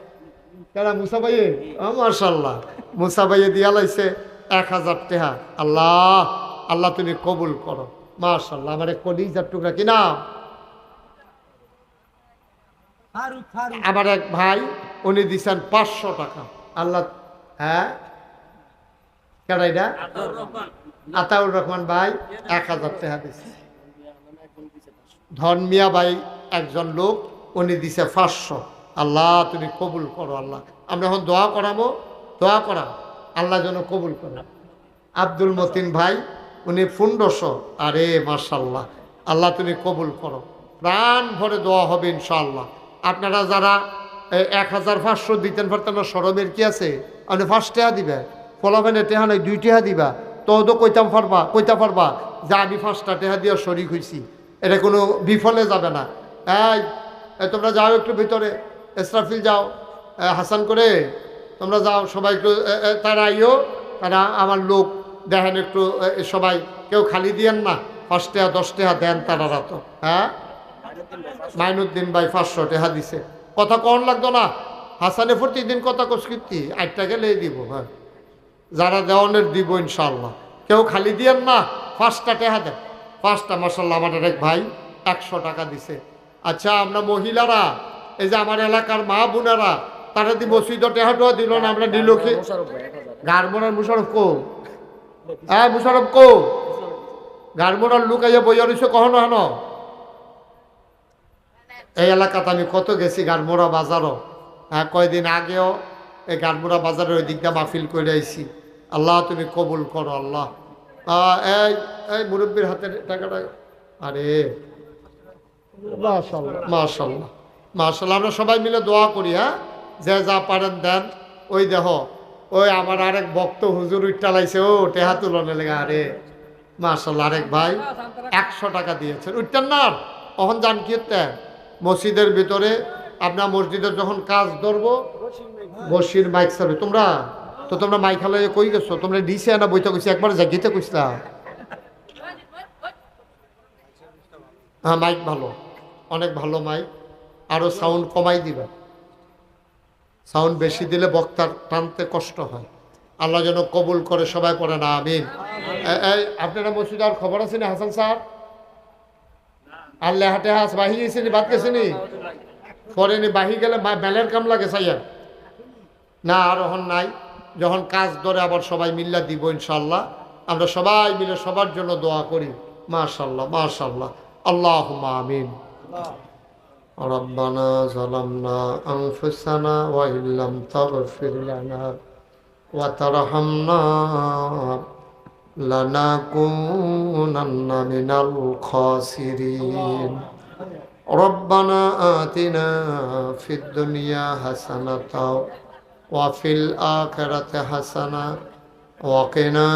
কেনা মুসা ভাইয়ে, মাশাআল্লাহ মুসা ভাইয়ে দিয়া লাইছে 1,000 টাকা। আল্লাহ আল্লাহ তুমি কবুল করো, মাশাআল্লাহ। আমার এক কলিজার টুকরা কিনা আমার এক ভাই উনি দিচ্ছেন 500 টাকা। আল্লাহ, হ্যাঁ কেন এটা আতাউর রহমান ভাই 1,000 টাকা দিচ্ছে। ধর্মিয়া ভাই একজন লোক উনি দিছে 500। আল্লাহ তুমি কবুল করো। আল্লাহ আমরা এখন দোয়া করাবো, দোয়া করা আল্লাহ যেন কবুল করো। আব্দুল মতিন ভাই উনি 1500। আরে মাশাআল্লাহ, আল্লাহ তুমি কবুল করো। প্রাণ ভরে দোয়া হবে ইনশাআল্লাহ। আপনারা যারা 1,500 দিতেন পারতেন না, সরমের কি আছে? আপনি 5 টাকা দিবে, ফলাফেনে টেহা নাই 2 টাকা দিবা, তো কইতা পারবা যে আমি 5টা টাকা দিয়ে শরিক হয়েছি, এটা কোনো বিফলে যাবে না। এই তোমরা যাও একটু ভিতরে, ইসরাফিল যাও, হাসান করে তোমরা যাও, সবাই একটু তারা আইও, তারা আমার লোক দেখেন একটু সবাই, কেউ খালি দিয়েন না, 5 টাকা 10 টাকা দেন তারা তো। হ্যাঁ মাইনুদ্দিন ভাই 500 টাকা দিছে, কথা কন লাগতো না। হাসানে প্রতিদিন কথা কস্কৃতি 8 টাকা লেই দিব। হ্যাঁ যারা দেওয়ানের দিব ইনশাআল্লাহ, কেউ খালি দিয়েন না, 5টা টাকা দেন, 5টা। মাশাআল্লাহ আমাদের এক ভাই 100 টাকা দিছে। আচ্ছা আমরা মহিলারা, এই যে আমার এলাকার মা বোনেরা, তারা দি মসজিদ টেহাটোয়া দিল না, আমরা নীলক্ষী গারমোনার মুশারফ কো, হ্যাঁ মুশারফ কো, গাড়মোড়ার লুকাইয়া বইয়া রয়েছে কখনো হেন? এই এলাকাতে আমি কত গেছি গাড়মোড়া বাজারও। হ্যাঁ, কয়দিন আগেও এই গাড়মোড়া বাজারের ওই দিকটা মাহফিল করে আইছি। আল্লাহ তুমি কবুল করো আল্লাহ। এই এই মুরব্বীর হাতে টাকাটা। আরে মাশাআল্লাহ মাশাআল্লাহ মাশাআল্লাহ, আমরা সবাই মিলে দোয়া করি। হ্যাঁ, যে যা পারেন দেন। ওই দেখো, ওই আমার আরেক ভক্ত হুজুর উঠটালাইছে, ও টেহা তুলনে লেগে। আরে মাশাআল্লাহ, আরেক ভাই 100 টাকা দিয়েছেন। উঠতেন না তখন যান কি মসজিদের ভিতরে। আপনার মসজিদের যখন কাজ ধরবো বসির মাইক সার্ভে, তোমরা মাইক হালাই কই গেছো? তোমরা ডিসে না বইতে কইছি, একবার জাগিতে কইসলা। হ্যাঁ, মাইক ভালো, অনেক ভালো মাইক। আরো সাউন্ড কমাই দিবা, সাউন্ড বেশি দিলে বক্তার টানতে কষ্ট হয়। আল্লাহ যেন কবুল করে, সবাই পড়ে না আমিন। আপনারা মসজিদে আর খবর আছে না হাসান স্যার? আল্লাহ হাটে হাস বাহি গেছিনি, বাদ গেছিনি, পরেনি বাহি গেলে বেলের কাম লাগে সাইয়া না। আর এখন নাই, যখন কাজ ধরে আবার সবাই মিল্লা দিব ইনশাল্লাহ। আমরা সবাই মিলে সবার জন্য দোয়া করি। মাশাল্লাহ মাশাল্লাহ, আল্লাহুম্মা আমিন। রব্বানা যালামনা আনফুসানা ওয়া ইল্লাম তাগফির লানা ওয়া তারহামনা লানাকুনান্না মিনাল খাসিরিন। রব্বানা আতিনা ফিদ দুনিয়া হাসানাতাও ওয়া ফিল আখিরাতি হাসানা ওয়া কিনা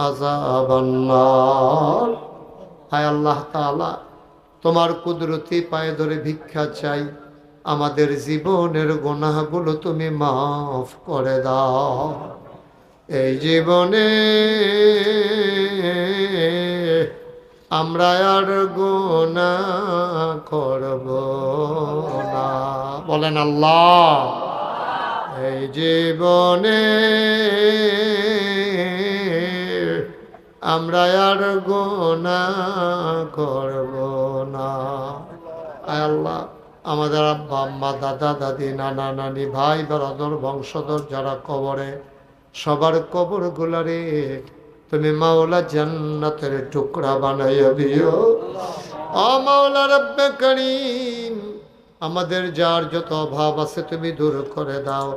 আযাবান নার। হায় আল্লাহ তাআলা, তোমার কুদরতি পায়ে ধরে ভিক্ষা চাই, আমাদের জীবনের গুনাহগুলো তুমি মাফ করে দাও। এই জীবনে আমরা আর গুনাহ করব না, বলেন আল্লাহ। এই জীবনে আমরা আর গুনাহ করব না। আয় আল্লাহ, আমাদের আব্বা আম্মা, দাদা দাদি, নানা নানি, ভাই বরাদর, বংশধর যারা কবরে, সবার কবর গুলারে তুমি মাওলা জান্নাতের টুকরা বানাইয়া দিও। ও মাওলা রব্বে করিম, আমাদের যার যত অভাব আছে তুমি দূর করে দাও,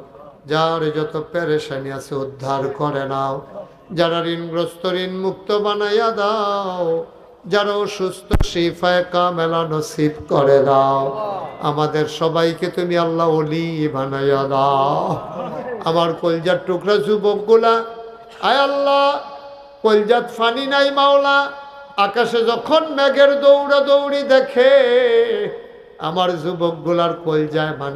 যার যত পেরেশানি আছে উদ্ধার করে নাও, যারা ঋণগ্রস্ত ঋণ মুক্ত বানাইয়া দাও, যারা অসুস্থ শিফায়ে কামেলা নসিব করে দাও। আমাদের সবাইকে তুমি আল্লাহ ওলি বানাইয়া দাও। আমার কলজার টুকরা যুবকগুলা, আয় আল্লাহ, কলজাত ফানি নাই মাওলা। আকাশে যখন মেঘের দৌড়া দৌড়ি দেখে, আমার যুবকগুলার কলজায় মানে